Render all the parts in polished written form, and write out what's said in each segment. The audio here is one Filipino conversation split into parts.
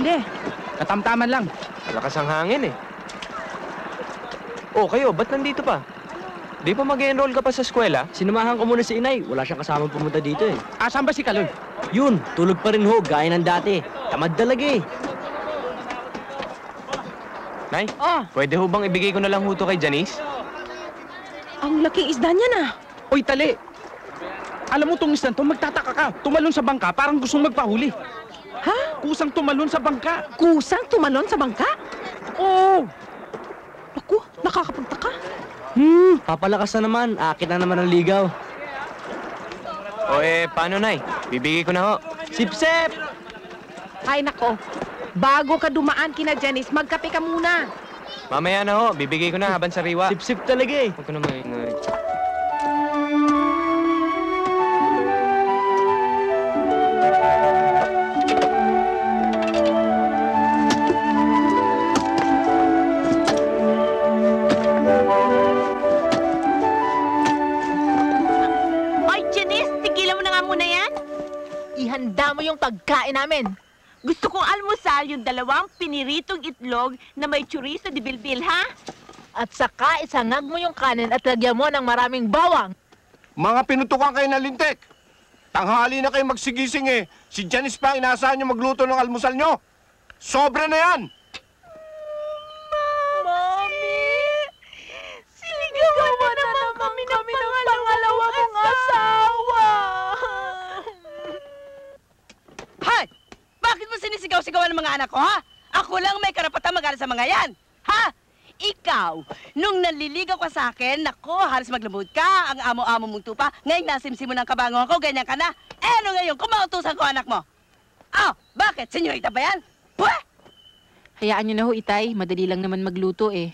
Hindi. Katamtaman lang. Malakas ang hangin eh. Oh, kayo, ba't nandito pa? Di pa mag-enroll ka pa sa eskwela? Sinamahan ko muna si inay. Wala siyang kasamang pumunta dito eh. Asan ba si Kaloy? Yun, tulog pa rin ho, gaya ng dati. Tamad talaga eh. Nay, Ah, pwede ho bang ibigay ko na lang ho to kay Janice? Ang laking isda niya na. Uy, tali. Alam mo, tong isdan to, magtataka ka. Tumalon sa bangka, parang gustong magpahuli. Ha? Kusang tumalon sa bangka. Kusang tumalon sa bangka? Oo. Naku, nakakapagtaka. Papalakas na naman. Akit na naman ang ligaw. O paano, Nay? Bibigay ko na ho. Sip-sip! Ay nako, bago ka dumaan kina Janice, magkape ka muna. Mamaya na ho, bibigay ko na habang sariwa. Sip-sip talaga eh. Huwag ko na maingay. Ay, Janice, tigilan mo na nga muna yan. Ihanda mo yung pagkain namin. Gusto kong almusal yung 2 piniritong itlog na may chorizo de bilbil, ha? At saka isangag mo yung kanin at lagyan mo ng maraming bawang. Mga pinutukan kayo na lintik. Tanghali na kayo magsigising eh. Si Janice pa, inaasahan nyo magluto ng almusal nyo. Sobra na yan! Mami! Siligawan na naman kami ng pangalawa mong asawa! Hay! Bakit mo sinisigaw-sigawan ng mga anak ko, ha? Ako lang may karapatan magalit sa mga yan. Ha? Ikaw, nung naliligaw ka sa akin, nako, halos maglumod ka, ang amo-amo mong tupa, ngayon nasimsim mo ng kabangon ko, ganyan ka na. Eh, ano ngayon, kung mautusan ko anak mo? Oh, bakit? Senyorita ba yan? Pweh! Hayaan niyo na ho, Itay. Madali lang naman magluto eh.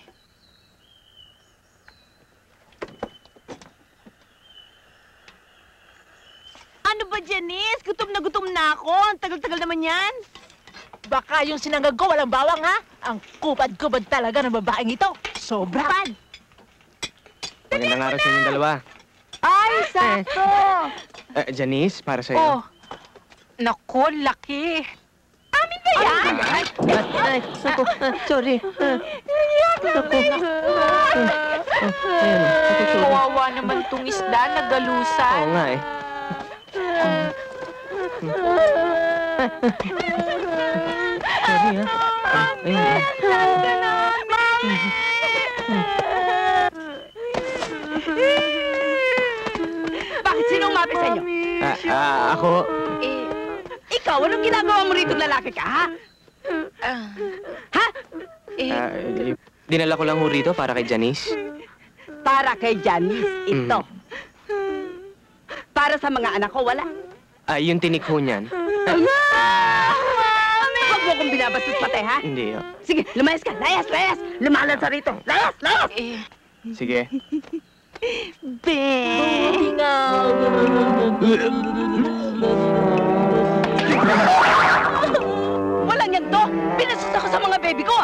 Ano ba, Janice? Gutom na ako. Ang tagal-tagal naman yan. Baka yung sinangag ko walang bawang, ha? Ang kupad-kupad talaga ng babaeng ito. Sobra. Magandang araw sa inyong dalawa. Ay, sakto! Janice, para sa'yo. Oh, nako, laki. Amin ba yan? Ako, sorry. Kawawa naman tong isda, nagalusan. Oo nga eh. Sorry ha. Ayun. Bakit? Sinong mapi sa inyo? Ako. Ikaw, anong ginagawa mo rito, lalaki ka, ha? Ha? Dinala ko lang ho rito para kay Janice. Para kay Janice, ito. Para sa mga anak ko, wala. Yung tinik ho niyan. Huwag mo kong binabastos patay, ha? Hindi ho. Sige, lumayas ka. Layas, layas. Lumalan sa rito. Layas, layas. Sige. Buti nga. Walang yan to. Pinasus ako sa mga baby ko.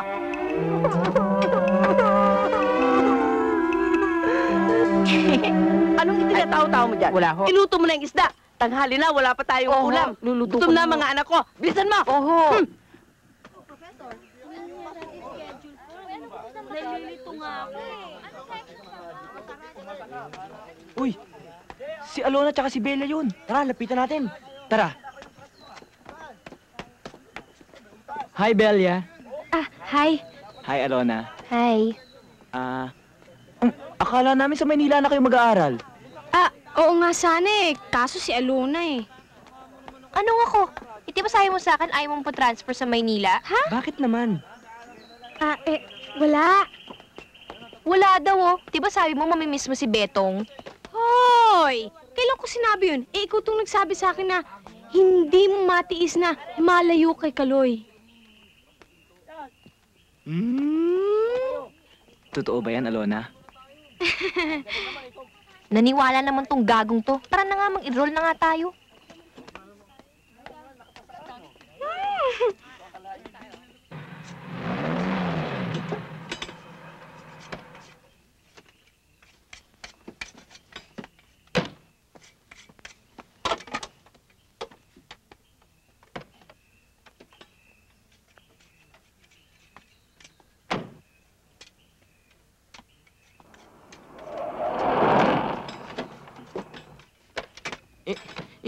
Anong itinataw-taw mo dyan? Wala ho. Iluto mo na yung isda. Tanghali na, wala pa tayong Oho, ulam. luluto Gutom ko na na. mga anak ko. Bilisan mo. Oho. Uy, si Alona tsaka si Bella yun. Tara, lapitan natin. Tara. Hi, Bella. Hi. Hi, Alona. Hi. Akala namin sa Maynila na kayo mag-aaral. Oo nga sana eh. Kaso si Alona eh. Ano ako? Di ba sabi mo sa akin ayaw mong pa-transfer sa Maynila? Ha? Bakit naman? Wala. Wala daw oh. Di ba sabi mo mamimiss mo si Betong? Hoy! Kailan ko sinabi yun? Ikaw itong nagsabi sa akin na hindi mo matiis na malayo kay Kaloy. Totoo ba yan, Alona? Naniwala naman tong gagong to. Tara na nga, mag-enroll na nga tayo.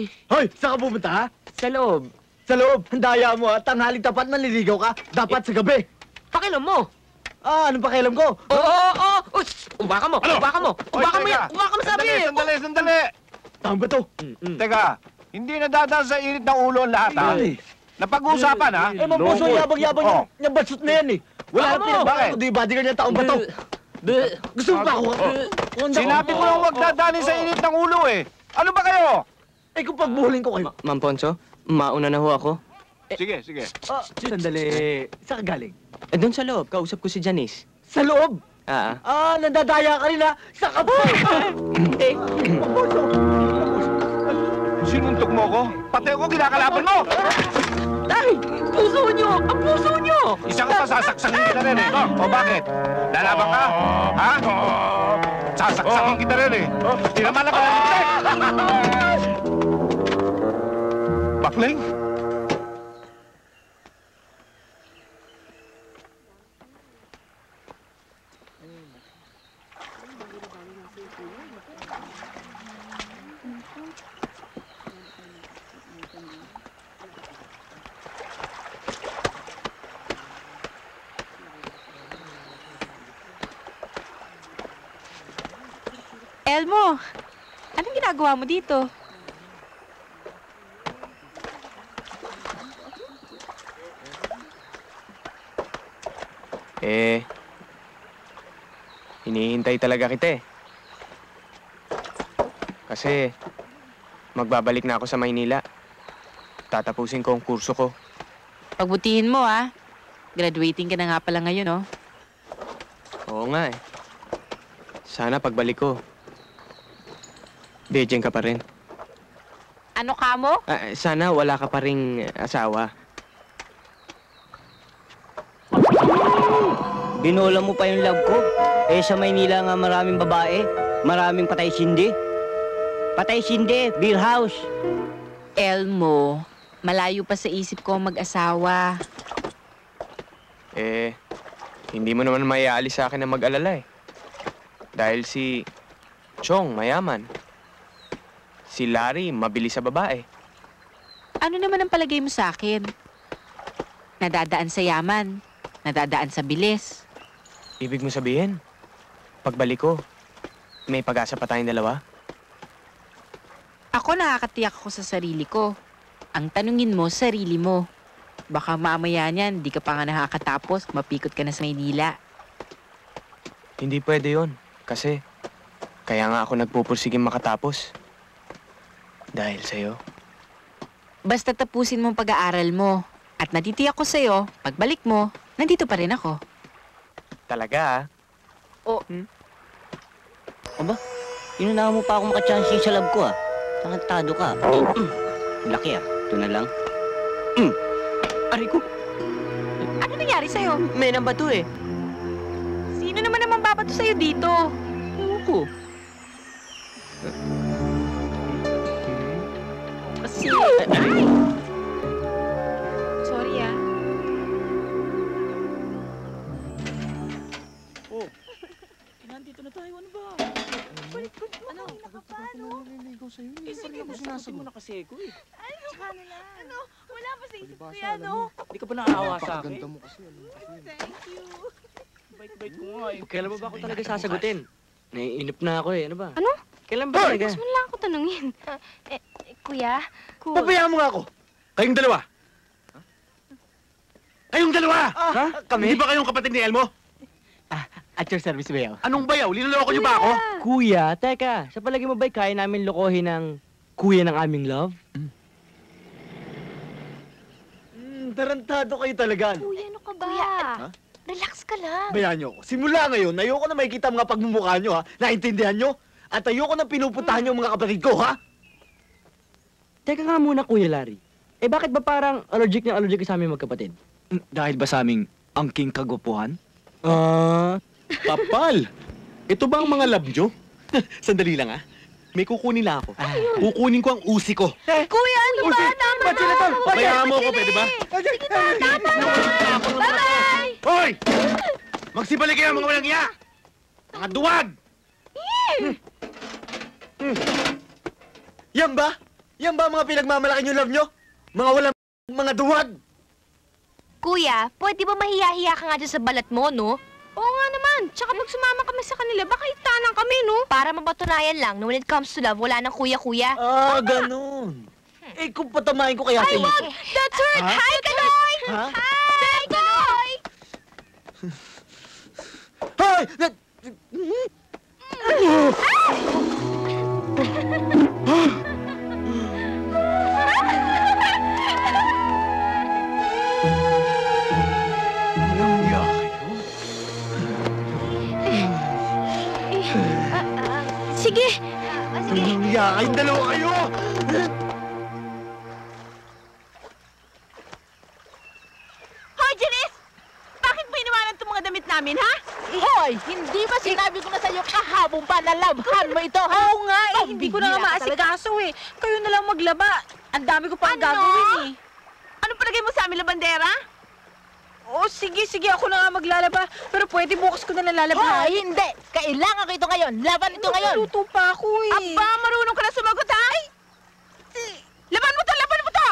Hoy, saan ka pupunta, ha? Sa loob. Sa loob. Ang daya mo, ha? Tanghaling tapat nanliligaw ka. Dapat sa gabi. Pakialam mo. Anong pakialam ko? Oo! Ubaka mo! Ubaka mo! Ubaka mo yan! Ubaka mo sabi! Sandali! Tama ba to? Teka, hindi nadadaan sa init ng ulo ang lahat, ha? Napag-uusapan, ha? Eh, mampuso, yabang-yabang yung batsot na yan, eh. Wala Baka nang mo, pinagbago, bakit? kundi bodyguard niya taong ba to? Gusto mo pa ako? Sinabi ko lang huwag dadaanin sa init ng ulo, eh. Ano ba kayo? Eh, kung pagbuhuling ko kayo. Ma'am Ponso, mauna na ho ako. Sige. Sandali. Saan ka galing? Doon sa loob, kausap ko si Janice. Sa loob? Nandadaya ka rin, ha? Sa ka ba? Mampuso. Sinuntok mo ko? Pati ako kinakalaban mo! Ay! Puso nyo! Ang puso nyo! Isa ka pa, sasaksangin kita rin, eh. O bakit? Lalaban ka? Ha? Sasaksangin kita rin, eh. Di naman lang ka nalintik! Bakling? Elmo, anong ginagawa mo dito? Hinihintay talaga kita, eh. Kasi, magbabalik na ako sa Maynila. Tatapusin ko ang kurso ko. Pagbutihin mo, ah. Graduating ka na nga pala ngayon, oh. Oo nga, eh. Sana pagbalik ko, Beijing ka pa rin. Ano ka mo? Sana wala ka pa ring asawa. Binola mo pa yung love ko. Eh, sa Maynila nga maraming babae. Maraming patay sindi. Patay sindi, beer house. Elmo, malayo pa sa isip ko mag-asawa. Hindi mo naman maiaalis sa akin na mag-alala, eh. Dahil si Chong, mayaman. Si Larry, mabilis sa babae. Ano naman ang palagay mo sa akin? Nadadaan sa yaman, nadadaan sa bilis. Ibig mo sabihin, pagbalik ko, may pag-asa pa tayong dalawa? Ako nakakatiyak ako sa sarili ko. Ang tanungin mo, sarili mo. Baka mamaya niyan, di ka pa nga nakakatapos, mapikot ka na sa Maynila. Hindi pwede yon. Kasi, kaya nga ako nagpupursiging makatapos. Dahil sa'yo. Basta tapusin mo ang pag-aaral mo. At natitiyak ko sa'yo, pagbalik mo, nandito pa rin ako. Talaga, Aba, inunahan mo pa ako makachansi sa love ko, ah. Tangantado ka. Laki, ah. Ito na lang. Aray ko, Ano nangyari sa'yo? may nambato, eh. Sino naman ang mambabato sa'yo dito? Ewan ko. Ay! Sorry, ah. Nandito na tayo, ano ba? Ano? Naliligaw sa'yo. Sige, sinasagot mo na kasi ko, eh. Ano? Wala pa sa isip ko yan, no? Hindi ka ba nakaawa sa akin? Ganda mo kasi. Thank you. Bait-bait ko nga, eh. Kailan mo ba ako talaga sasagutin? Naiinip na ako, eh. Ano ba? Ano? Kailan ba talaga? Mas mo lang ako tanungin. Kuya? Pabayaan mo nga ako. Kayong dalawa! Kayong dalawa! Ha? Kami? Hindi ba kayong kapatid ni Elmo? At your service, Bayaw. Anong bayaw? Linuloko niyo ba ako? Kuya, teka. Sa palagi mo ba'y kaya namin lokohin ng kuya ng aming love? Tarantado kayo talaga. Kuya, ano ka ba? Relax ka lang. Bayaan niyo ako. Simula ngayon, ayoko na makikita mga pagmumukha niyo, ha? Naintindihan niyo? At ayoko na pinupuntahan niyo mga kapatid ko, ha? Teka nga muna, Kuya Larry. Eh bakit ba parang allergic sa aming magkapatid? Dahil ba sa aming angking kagupuhan? Kapal! Ito ba ang mga love nyo? Sandali lang, ha? May kukunin lang ako. Kukunin ko ang usi ko. Kuya, ano ba? Tama na! Bayaan mo ako, pwede ba? Sige na, tama na! Bye-bye! Hoy! Magsibalik kayo, mga walang iya! Mga duwag! Yan ba? Yan ba ang mga pinagmamalaki niyo love nyo? Mga walang mga duwag! Kuya, pwede ba mahiya-hiya ka nga dyan sa balat mo, no? Oo nga naman. Tsaka pag sumama kami sa kanila, baka itanan kami, no? Para mapatunayan lang na when it comes to love, wala nang kuya-kuya. Ah, ganun. Eh, kung patamain ko kaya Ay, sa'yo. wag! That's hurt! Ha? Hi, Kanoy! Ha? Hi, Kanoy! Hoy! Walang niya kayo. Sige! Walang niya kayong dalawa kayo! Hoy, Janice! Bakit mo iniwanan itong mga damit namin, ha? Hoy, hindi ba sinabi ko na sa'yo kahapon pa na labhan mo ito, ha? Oo nga eh, hindi ko na nga maasikaso eh. Kayo na lang maglaba. Ang dami ko pang gagawin eh. Ano palagay mo sa amin, labandera? Oh, sige, ako na nga maglalaba. Pero pwede bukas ko na lang lalaba. Hoy, hindi! Kailangan ko ito ngayon! Laban ito ngayon! Luto pa ako eh. Aba, marunong ka na sumagot, ha? Laban mo to! Laban mo to!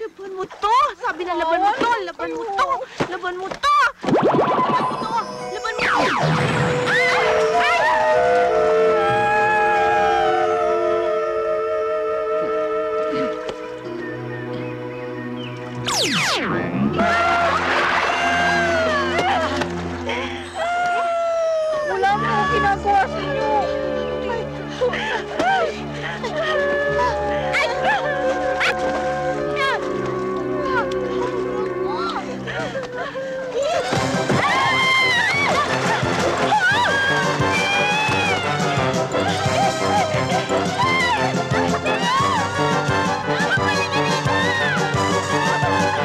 Laban mo to! Sabi na laban mo to! Laban mo to! Laban mo to! Laban mo to! Wala mo akong ginagawa sa inyo.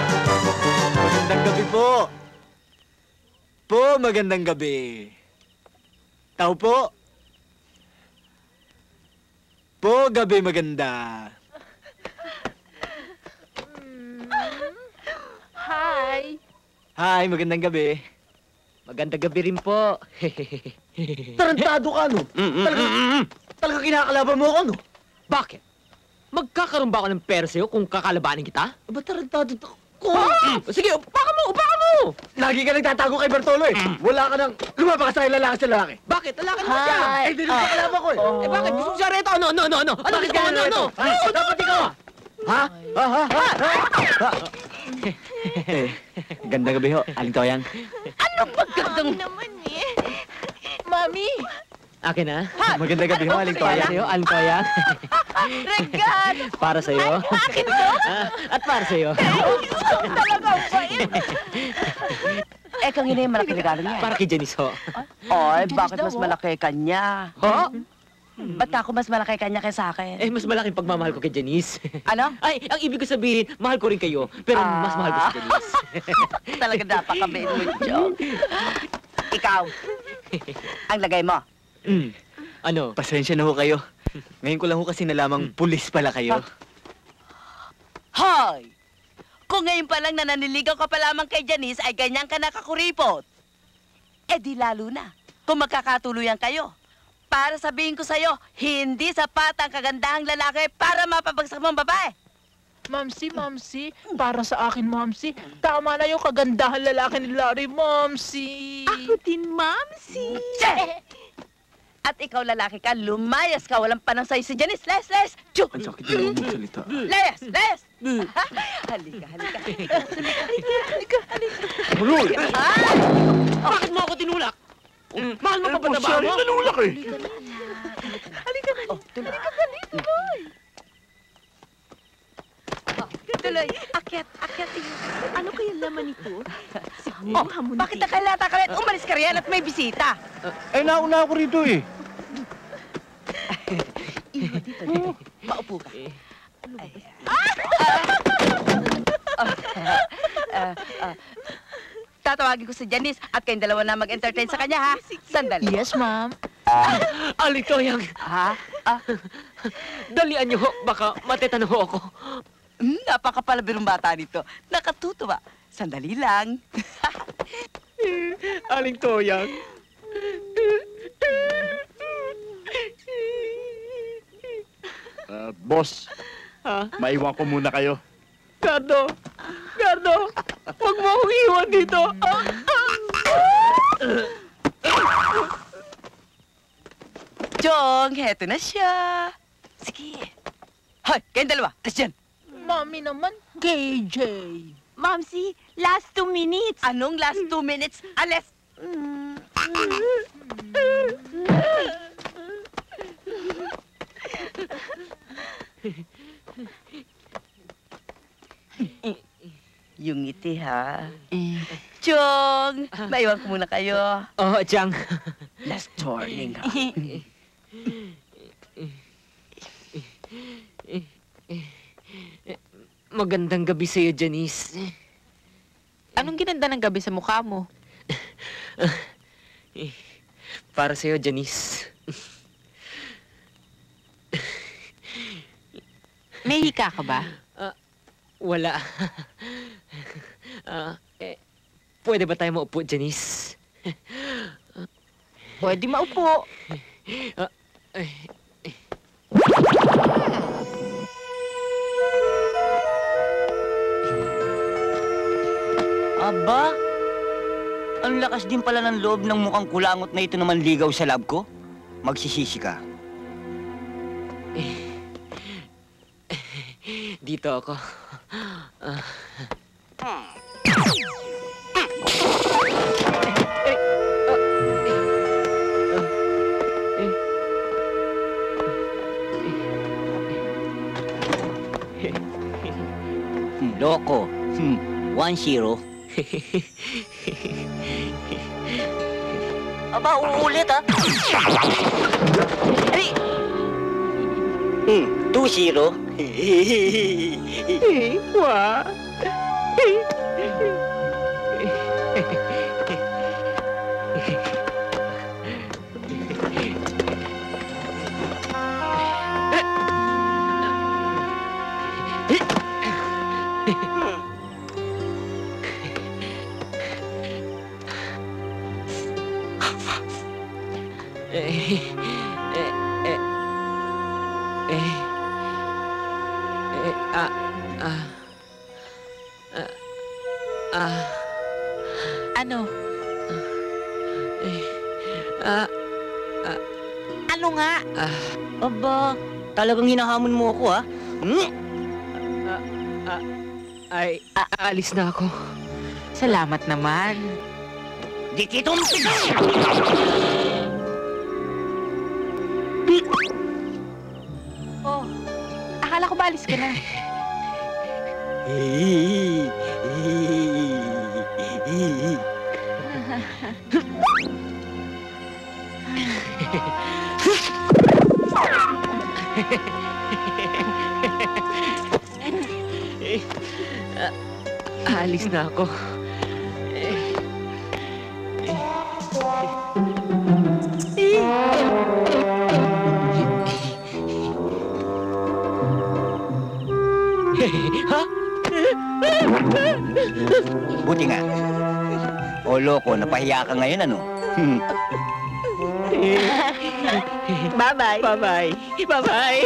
Magandang gabi po. Magandang gabi. Tao po. Gabi maganda. Hi! Hi, magandang gabi. Magandang gabi rin po. Tarantado ka, no? Talaga kinakalaban mo ako, no? Bakit? Magkakaroon ba ako ng pera sa'yo kung kakalabanin kita? Aba, tarantado to. Sige, baka mo! Lagi ka nagtatago kay Bartolo, eh. Wala ka nang lumabas sa lalaki sa lalaki. Bakit? Lalaki naman siya. Eh, di rin kakalaban ko, eh. Eh, bakit? Gusto mo siya rito? Ano? Bakit ka Ano? Dapat ikaw, ah. Ha? Eh, ganda gabi ho, Aling Toyang. Anong pagkagdang... Mami! Akin na. Maganda gabi ho, Aling Para Toyang. sa'yo, Aling Toyang. Regalo! Para sa'yo. Akin to? At para sa'yo. Talaga ang bait! Eh, kang ina yung malaki regalo niya. Para kay Janice ho. Ay, bakit mas malaki kanya? Ho? Ba't ako mas malaki kanya kaysa akin? Eh, mas malaking pagmamahal ko kay Janice. Ano? Ay, ang ibig ko sabihin, mahal ko rin kayo. Pero mas mahal ko si Janice. Talaga napakabait mo, Joe. Ikaw, ang lagay mo. Ano? Pasensya na ho kayo. Ngayon ko lang ho kasi nalamang pulis pala kayo. Hoy! Kung ngayon pa lang na naniligaw ka pa lamang kay Janice ay ganyan ka nakakuripot. Eh di lalo na kung magkakatuluyan kayo. Para sabihin ko sa'yo, hindi sapat ang kagandahang lalaki para mapabagsak mong babae. Mamsi, para sa akin, Mamsi, tama na yung kagandahan lalaki ni Larry, Mamsi. Ako din, Mamsi. At ikaw, lalaki ka, lumayas ka. Walang panang sa'yo si Janice. Les! Chuk! Ang sakit din mo salita. Les! Halika. Mulul! Bakit mo ako tinulak? Mahal mo pa ba Siya rin nanulak, eh. Tuloy. Akyat. Ano kaya laman ito? Bakit nakalata ka rin? Umalis ka riyan at may bisita. Eh, nauna ako rito, eh. Maupo ka. Tatawagin ko si Janice at kayong dalawa na mag-entertain sa kanya, ha? Sandali. Yes, ma'am. Aling Toyang, Ha? dalian niyo ho. Baka matitano ho ako. Napakapalabirong bata nito. Nakatutuwa. Sandali lang. Aling Toyang. Boss, maiwan ko muna kayo. Gardo! Gardo! Huwag mo akong iwan dito! Chong, heto na siya. Sige. Hoy, kayong dalawa, alis dyan. Mami naman, KJ. Mamsi, last 2 minutes. Anong last 2 minutes? Alis! Yung ngiti, ha? Chong, maiwan ko muna kayo. Oo, Chang. Last warning, ha? Magandang gabi sa'yo, Janice. Anong ginanda ng gabi sa mukha mo? Para sa'yo, Janice. May hika ka ba? Wala. Pwede ba tayo maupo, Janice? Pwede maupo. Aba, ang lakas din pala ng loob ng mukhang kulangot na ito na manligaw sa lab ko. Magsisisi ka. Dito ako. Loko. 1-0. Aba, uulit ha. 2-0. Ano? Ano nga? Aba, talagang hinahamon mo ako ha. Ay, aalis na ako. Salamat naman. Dikitong Oh, akala ko ba alis ka na? Aalis na ako. Ha? Buti nga. O loko, napahiya ka ngayon ano? Bye-bye. Bye-bye. Bye-bye.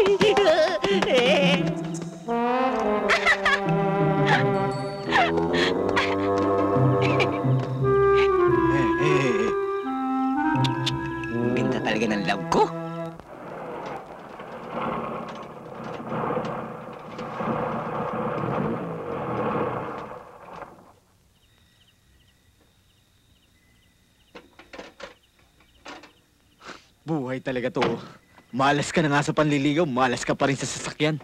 Ganda talaga ng love ko. Buhay talaga to. Malas ka na nga sa panliligaw, malas ka pa rin sa sasakyan.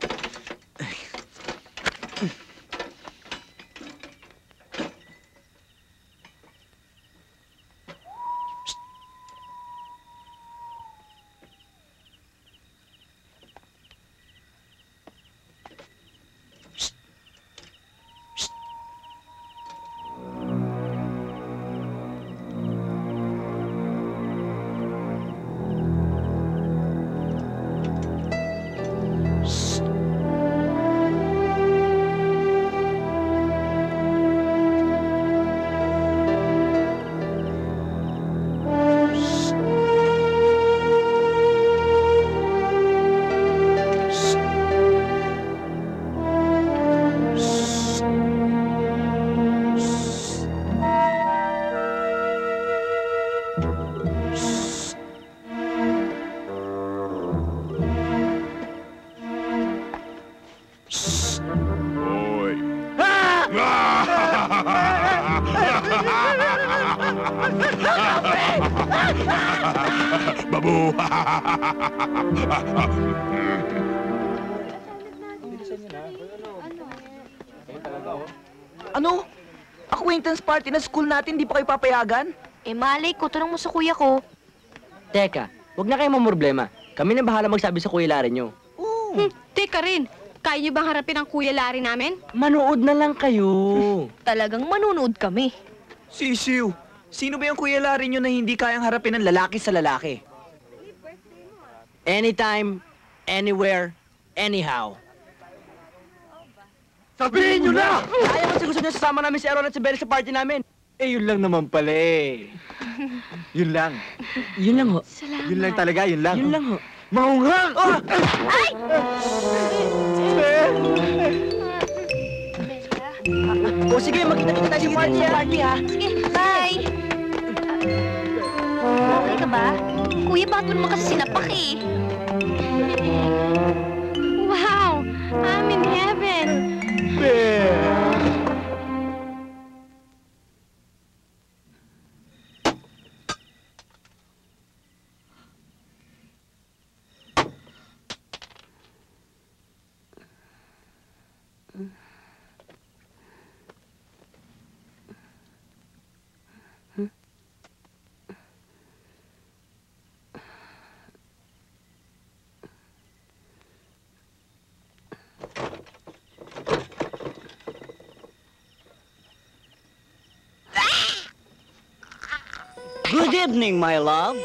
Babu! Ano? Acquaintance party na school natin, di pa kayo papayagan? Eh, malay ko, tanong mo sa kuya ko. Teka, wag na kayong mamroblema. Kami na bahala magsabi sa Kuya Larry nyo. Teka rin, kaya niyo bang harapin ang Kuya Larry namin? Manood na lang kayo. Talagang manunood kami. Sisiw, sino ba yung kuya Larry nyo na hindi kayang harapin ng lalaki sa lalaki? Anytime, anywhere, anyhow. Sabihin nyo na! Ayaw kasi gusto nyo sasama namin si Aaron at si Belly sa party namin. Eh, yun lang naman pala eh. Yun lang. Yun lang ho. Salamat. Yun lang talaga, yun lang. Yun lang ho. Mahunghang! O sige, magkita-kita tayo sa party ha. Sige, bye! Okay ka ba? Kuya, bakit mo naman kasi sinapak eh? Wow! I'm in heaven! Good evening, my love.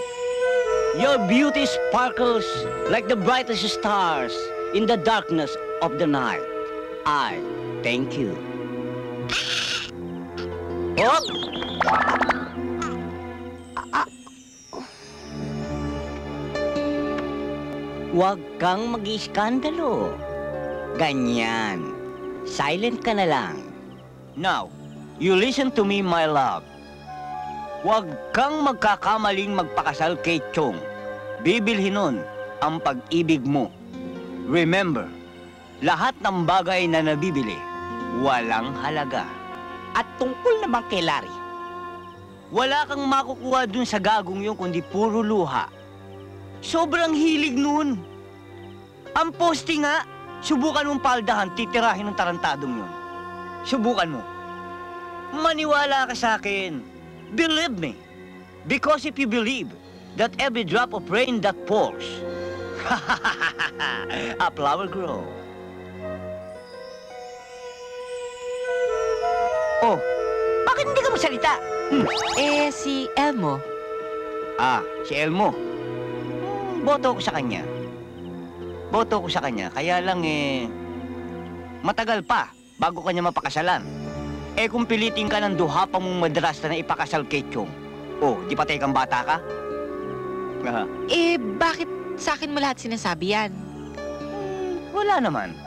Your beauty sparkles like the brightest stars in the darkness of the night. I thank you. Hop! Huwag kang mag-iskandalo. Ganyan. Silent ka na lang. Now, you listen to me, my love. Huwag kang magkakamaling magpakasal kay Chong. Bibilhin nun ang pag-ibig mo. Remember, lahat ng bagay na nabibili, walang halaga. At tungkol naman kay Larry, Wala kang makukuha dun sa gagong yun kundi puro luha. Sobrang hilig nun. Ang poste nga, subukan mong paldahan, titirahin ng tarantadong yun. Subukan mo. Maniwala ka sa akin. Believe me. Because if you believe that every drop of rain that pours, a flower grows. Oh, bakit hindi ka magsalita? Eh, si Elmo. Ah, si Elmo. Boto ko sa kanya. Boto ko sa kanya. Kaya lang matagal pa bago kanya mapakasalan. Eh kung pilitin ka ng duha pa mong madrasta na ipakasal kay Chong, oh, di patay kang bata ka? Eh, bakit sa akin mo lahat sinasabi yan? Wala naman.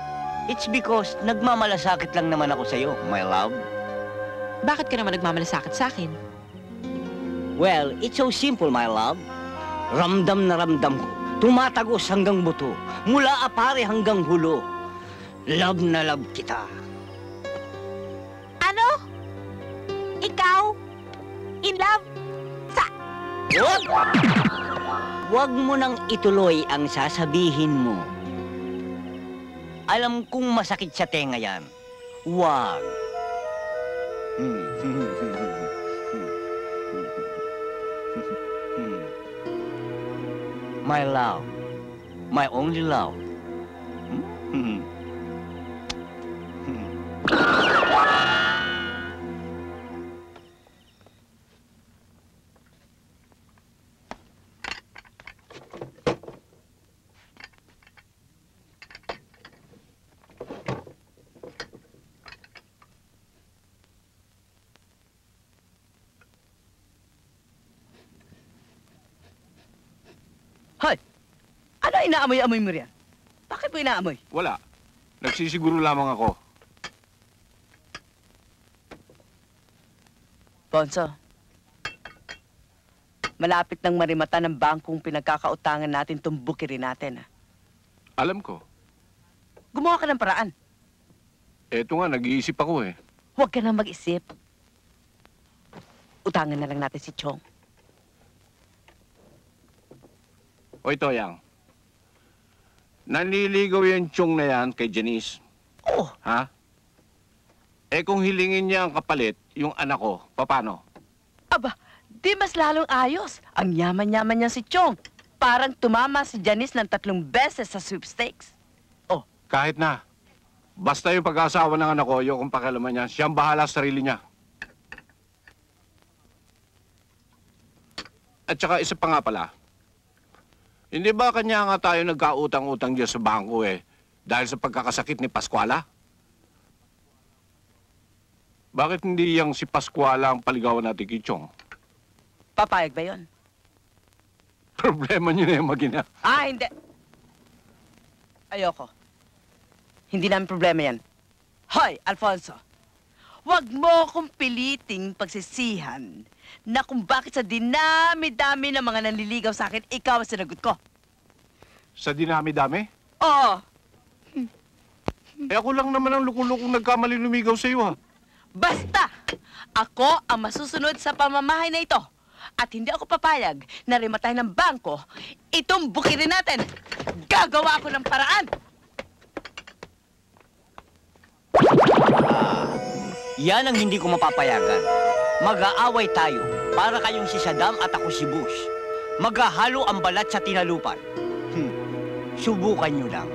It's because nagmamalasakit lang naman ako sa'yo, my love. Bakit ka naman nagmamalasakit sa akin? Well, it's so simple, my love. Ramdam na ramdam ko. Tumatagos hanggang buto. Mula apare hanggang hulo. Love na love kita. Ano? Ikaw? In love? Wag! Wag mo nang ituloy ang sasabihin mo. Alam kong masakit sa tenga yan. Wag. My love. My only love. Hoy! Ano inaamoy-amoy mo riyan? Bakit mo inaamoy? Wala. Nagsisiguro lamang ako. Bonso, malapit nang marimata ng bangkong pinagkakautangan natin itong bukirin natin. Alam ko. Gumawa ka ng paraan. Eto nga, nag-iisip ako eh. Huwag ka nang mag-isip. Utangan na lang natin si Chong. Hoy, Toyang. Nanliligaw yung Chong na yan kay Janice. Oh. Ha? Eh kung hilingin niya ang kapalit, yung anak ko, paano? Aba, di mas lalong ayos. Ang yaman-yaman niya si Chong. Parang tumama si Janice ng 3 beses sa sweepstakes. Kahit na. Basta yung pag-aasawa ng anak ko, yung kung pakialaman niya, siyang bahala sa sarili niya. At saka isa pa nga pala, hindi ba kanya nga tayo nagkautang-utang dyan sa bangko dahil sa pagkakasakit ni Pascuala? Bakit hindi yang si Pascuala ang paligawan natin kay Chong? Papayag ba yun? Problema niyo na yung mag-ina. Hindi. Ayoko. Hindi namin problema yan. Hoy, Alfonso. Huwag mo akong piliting pagsisihan na kung bakit sa dinami-dami ng mga nanliligaw sa akin, ikaw ang sinagot ko. Sa dinami-dami? Oo. Ako lang naman ang lukong-lukong nagkamali lumigaw sa iyo, ha? Basta, ako ang masusunod sa pamamahay na ito. At hindi ako papayag na rimatay ng bangko, itong bukirin natin. Gagawa ako ng paraan. Yan ang hindi ko mapapayagan. Mag-aaway tayo para kayong si Saddam at ako si Bush. Maghahalo ang balat sa tinalupan. Subukan nyo lang.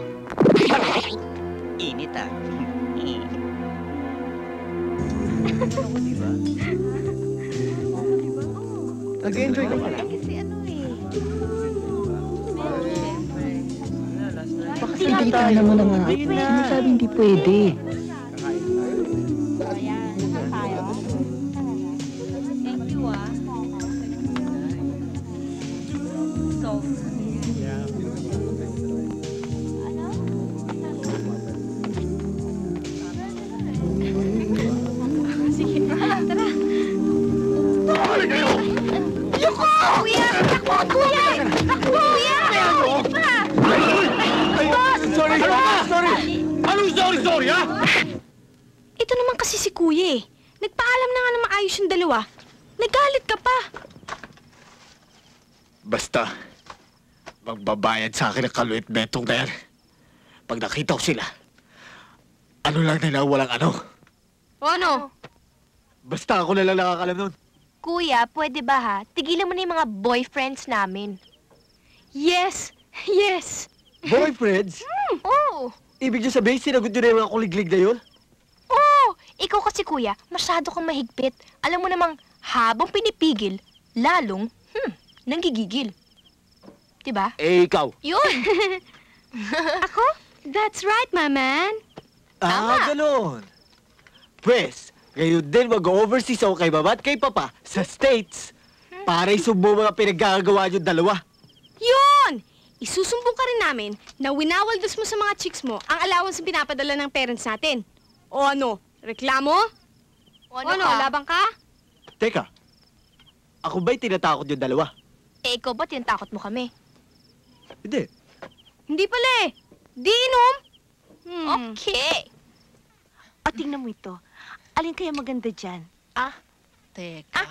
Init ah. Nag-enjoy ka pala. Pakasandali mo na nga. Sinasabi hindi pwede. Sorry, ha? Ito naman kasi si Kuya eh. Nagpaalam na nga na maayos yung dalawa. Nagalit ka pa. Basta, magbabayad sa akin ang kaluit betong na yan. Pag nakita ko sila, ano lang nila walang ano. Ano? Basta ako na lang nakakalam nun. Kuya, pwede ba ha? Tigilan mo na yung mga boyfriends namin. Yes! Yes! Boyfriends? Oo! Ibig niyo sabihin, sinagot niyo na yung mga kuliglig na yun? Oo! Ikaw kasi kuya, masyado kang mahigpit. Alam mo namang, habang pinipigil, lalong, nanggigigil. Diba? Eh, ikaw. Yun! Ako? That's right, my man. Ganon. Pwes, ngayon din mag-overseas ako kay mama at kay papa sa States para isumbo mga pinaggagawa niyo dalawa. Yun! Isusumbong ka rin namin na winawaldos mo sa mga chicks mo ang allowance na pinapadala ng parents natin. O ano? Reklamo? O ano, labang ka? Teka, ako ba'y tinatakot yung dalawa? Eh, ikaw ba tinatakot mo kami? Hindi. Hindi pala eh. Di inom. Okay. O, tingnan mo ito. Alin kaya maganda dyan? Teka.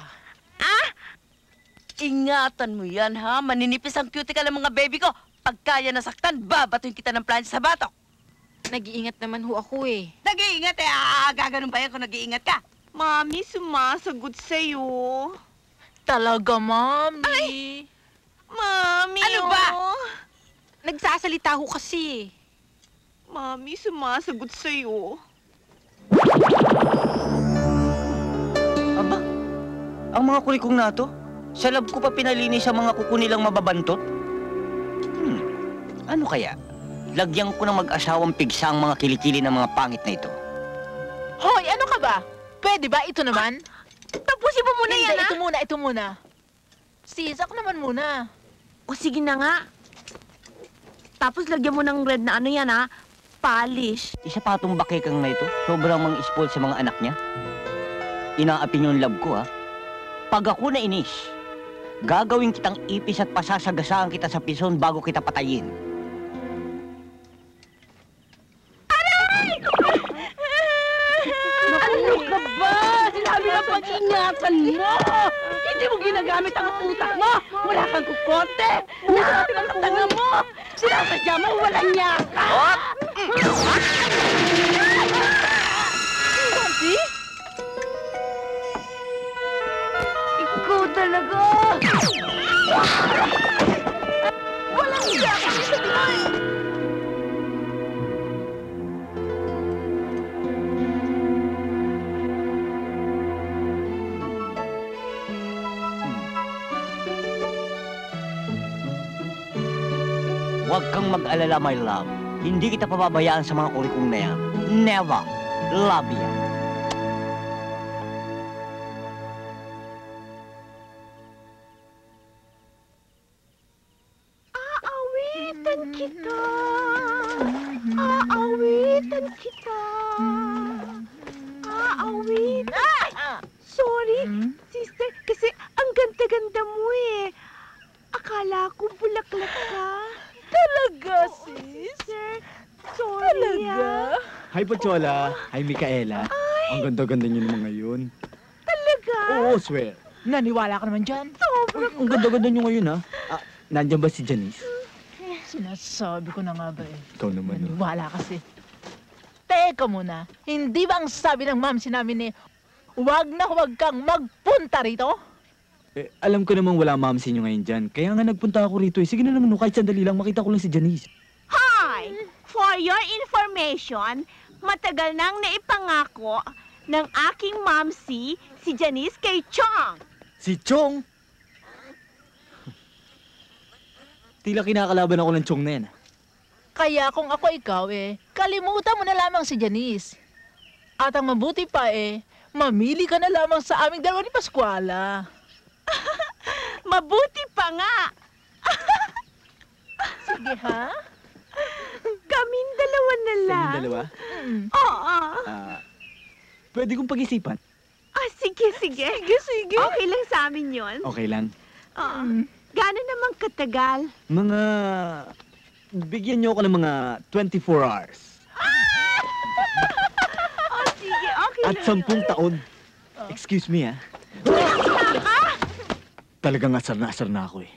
Ingatan mo yan, ha? Maninipis ang cuticle ng mga baby ko. Pag kaya nasaktan, babatuin kita ng plancha sa batok. Nag-iingat naman ho ako eh. Nag-iingat eh. Gaganon ba yan kung nag-iingat ka? Mami, sumasagot sa'yo. Talaga, Mami. Mami, Ano ba? Nagsasalita ho kasi. Mami, sumasagot sa'yo. Aba, ang mga kulikong na to, sa lab ko pa pinalinis ang mga kuko nilang mababantot. Ano kaya? Lagyan ko ng mag-asawang pigsa ang mga kilikili ng mga pangit na ito. Hoy, ano ka ba? Pwede ba? Ito naman? Tapusin mo muna Hindi, yan, ha? ito muna. Sis, ako naman muna. O, sige na nga. Tapos lagyan mo ng red na ano yan, ha? Polish. Isa pa itong bakekang na ito, sobrang mang-spoil sa mga anak niya. Inaapin yung lab ko, ha? Pag ako na inis, gagawin kitang ipis at pasasagasaan kita sa pison bago kita patayin. Ano ka ba? Sinabi na pag-ingatan mo! Hindi mo ginagamit ang utak mo! Wala kang kukonte! Nakakati ang tanga mo! Sinasadya mo, walang niya ka! Mamsi? Ikaw talaga! Walang niya kami sa diyan! Huwag kang mag-alala, my love. Hindi kita pababayaan sa mga kurikong na yan. Never. Love you. Aawitan kita. Aawitan kita. Aawitan. Sorry, sister, kasi ang ganda-ganda mo eh. Akala ko bulaklak ka. Talaga, sister? Sorry, Talaga? Hi, Pochola. Hi, Micaela. Ang ganda-ganda niyo naman ngayon. Talaga? Oo, swear. Naniwala ka naman dyan? Sobra. Ang ganda-ganda niyo ngayon, ha? Nandiyan ba si Janice? Sinasabi ko na nga ba eh. Ikaw naman, no? Naniwala kasi. Teka muna, hindi ba ang sabi ng mamsi namin eh, huwag na huwag kang magpunta rito? Eh, alam ko namang wala mamsi niyo ngayon dyan. Kaya nga nagpunta ako rito eh. Sige na naman, no, kahit sandali lang, makita ko lang si Janice. Hi! For your information, matagal nang naipangako ng aking mamsi, si Janice kay Chong. Si Chong? Tila kinakalaban ako ng Chong na yan. Kaya kung ako ikaw eh, kalimutan mo na lamang si Janice. At ang mabuti pa eh, mamili ka na lamang sa aming dalawa ni Pascuala. Mabuti pa nga. Sige ha? Kaming dalawa na lang. Kaming dalawa? Oo. Pwede kong pag-isipan. Sige. Sige. Okay lang sa amin yun. Okay lang. Oo. Gano'n naman katagal? Mga... Bigyan niyo ako ng mga 24 hours. Sige, okay At lang. 10 taon. Excuse me, ha? Talagang asar na ako, eh.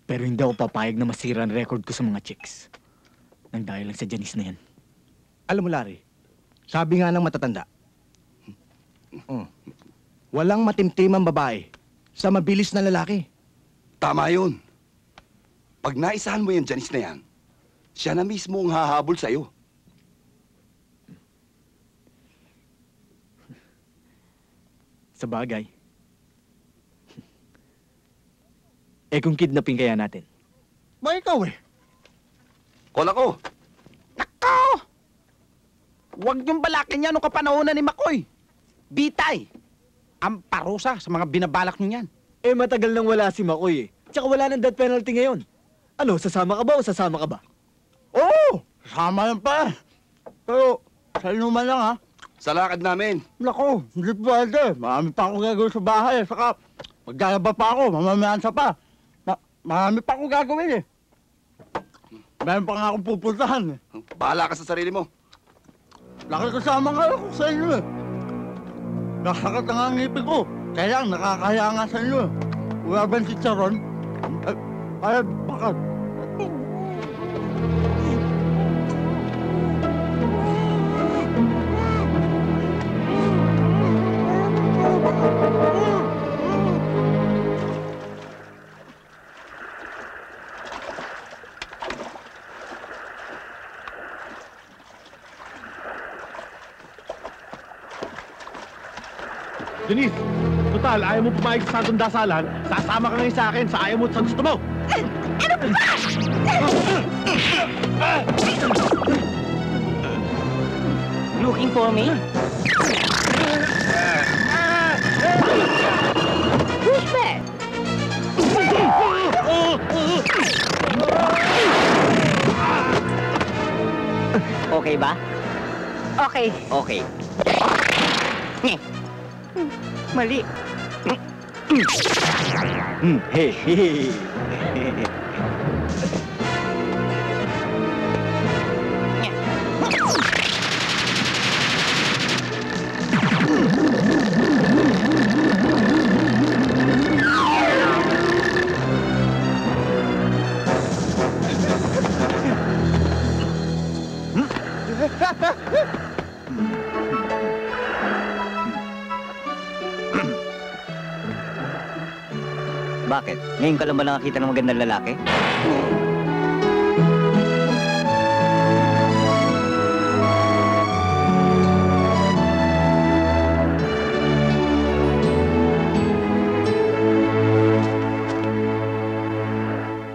Pero hindi ako papayag na masira ang record ko sa mga chicks. Nang dahil lang sa Janice na yan. Alam mo, Larry, sabi nga ng matatanda, walang matimtimang babae sa mabilis na lalaki. Tama yun. Pag naisahan mo yung Janice na yan, siya na mismo ang hahabol sa'yo. Sa bagay. Eh kung kidnapin kaya natin? Ba ikaw eh? Call ako. Nako! Huwag niyong balakin yan nung kapanahonan ni Makoy. Bitay! Ang parusa sa mga binabalak niyo yan. Eh matagal nang wala si Makoy, eh. Tsaka wala nang death penalty ngayon. Ano, sasama ka ba o sasama ka ba? Oo! Sama yan pa. Pero, sa inuman lang ha. Sa lakad namin. Nako, hindi pwede. Marami pa akong gagawin sa bahay. Saka, maglalaba pa ako, mamamayansa pa. Marami pa akong gagawin eh. Meron pa nga akong pupuntahan eh. Bahala ka sa sarili mo. Nakikasama nga ako sa inyo eh. Nakakit na nga ang ngipin ko. Kaya lang, nakakaya nga sa inyo eh. Wala ba si Charon? Ay, bakit? Denise, total, ayaw mo pumayag sa Santong Dasalan, sasama ka ngayon sa akin sa ayaw mo at sa gusto mo. Ano ba? Looking for me? Who's that? Okay ba? Okay. Okay. Mali. Hey, hey. Bakit? Ngayon ka lang ba nakakita ng magandang lalaki?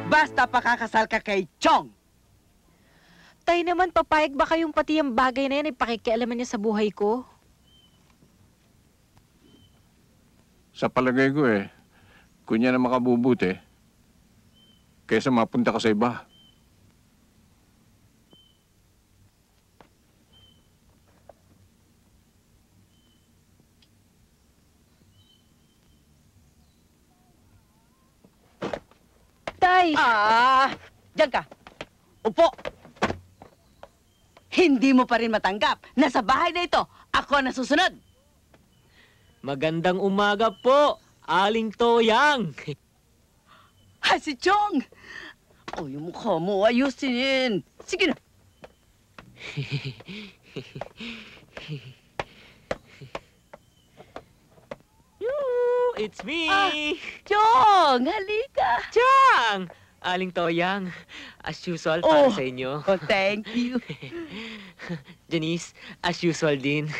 Basta pakakasal ka kay Chong. Tay naman, papayag ba kayong pati yung bagay na yan ay pakikialaman niya sa buhay ko? Sa palagay ko kunya na makabubuti, kaysa mapunta ka sa iba. Tay! Diyan ka. Upo. Hindi mo pa rin matanggap na sa bahay na ito, ako na susunod. Magandang umaga po, Aling Toyang. Si Chong! Oh, yung mukha mo, ayusin. Sige na. It's me! Chong, halika. Chang! Aling Toyang, as usual para sa inyo. Oh, thank you. Janice, as usual din.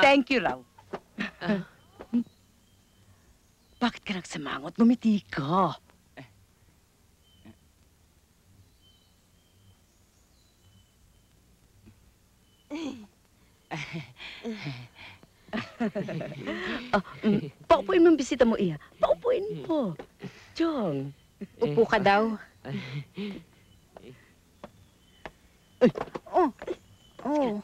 Thank you raw. Bakit ka nagsamangot? Ngumiti ka. Paupuin mo ang bisita mo, Iya. Paupuin mo. Chong. Upo ka daw. Oh.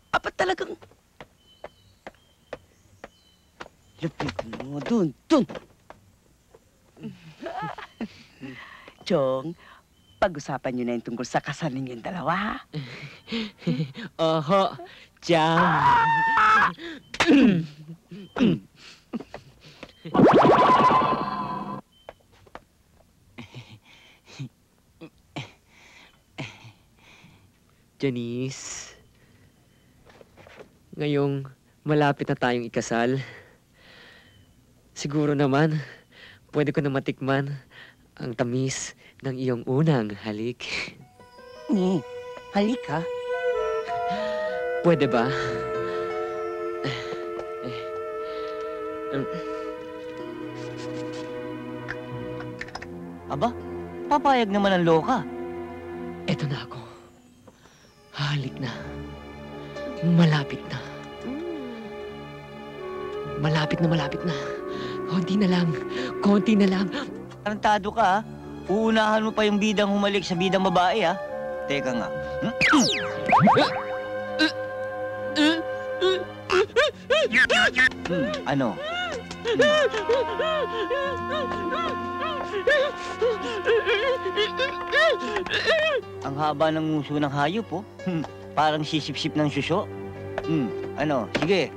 Apat talagang... Lapit mo. Dun. Chong, pag-usapan niyo na yung tungkol sa kasal ninyong dalawa. Oho, Chang. Janice, ngayong malapit na tayong ikasal, siguro naman, pwede ko na matikman ang tamis ng iyong unang halik. Halik ka? Pwede ba? Aba, papayag naman ang loka. Eto na ako. Halik na. Malapit na. Malapit na. Konti na lang. Tarantado ka, ha? Uunahan mo pa yung bidang humalik sa bidang babae, ha? Teka nga. Ano? Ang haba ng nguso ng hayop, oh. Parang sisip-sip ng suso. Ano? Sige.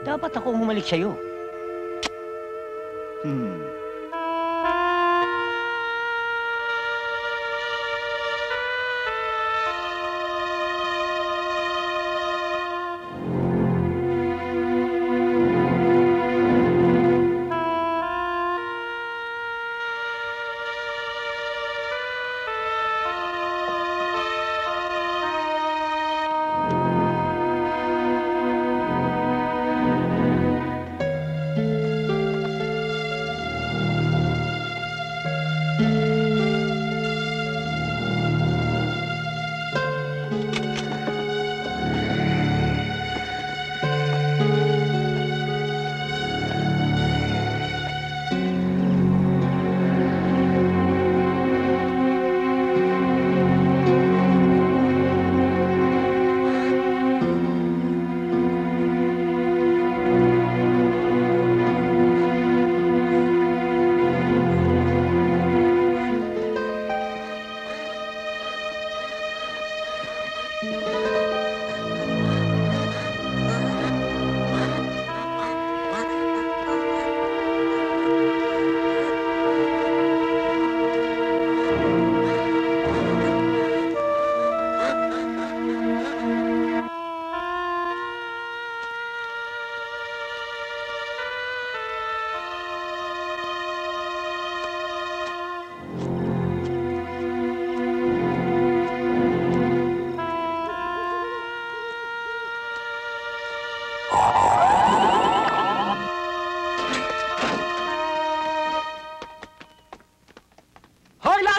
Dapat ako humalik sa'yo.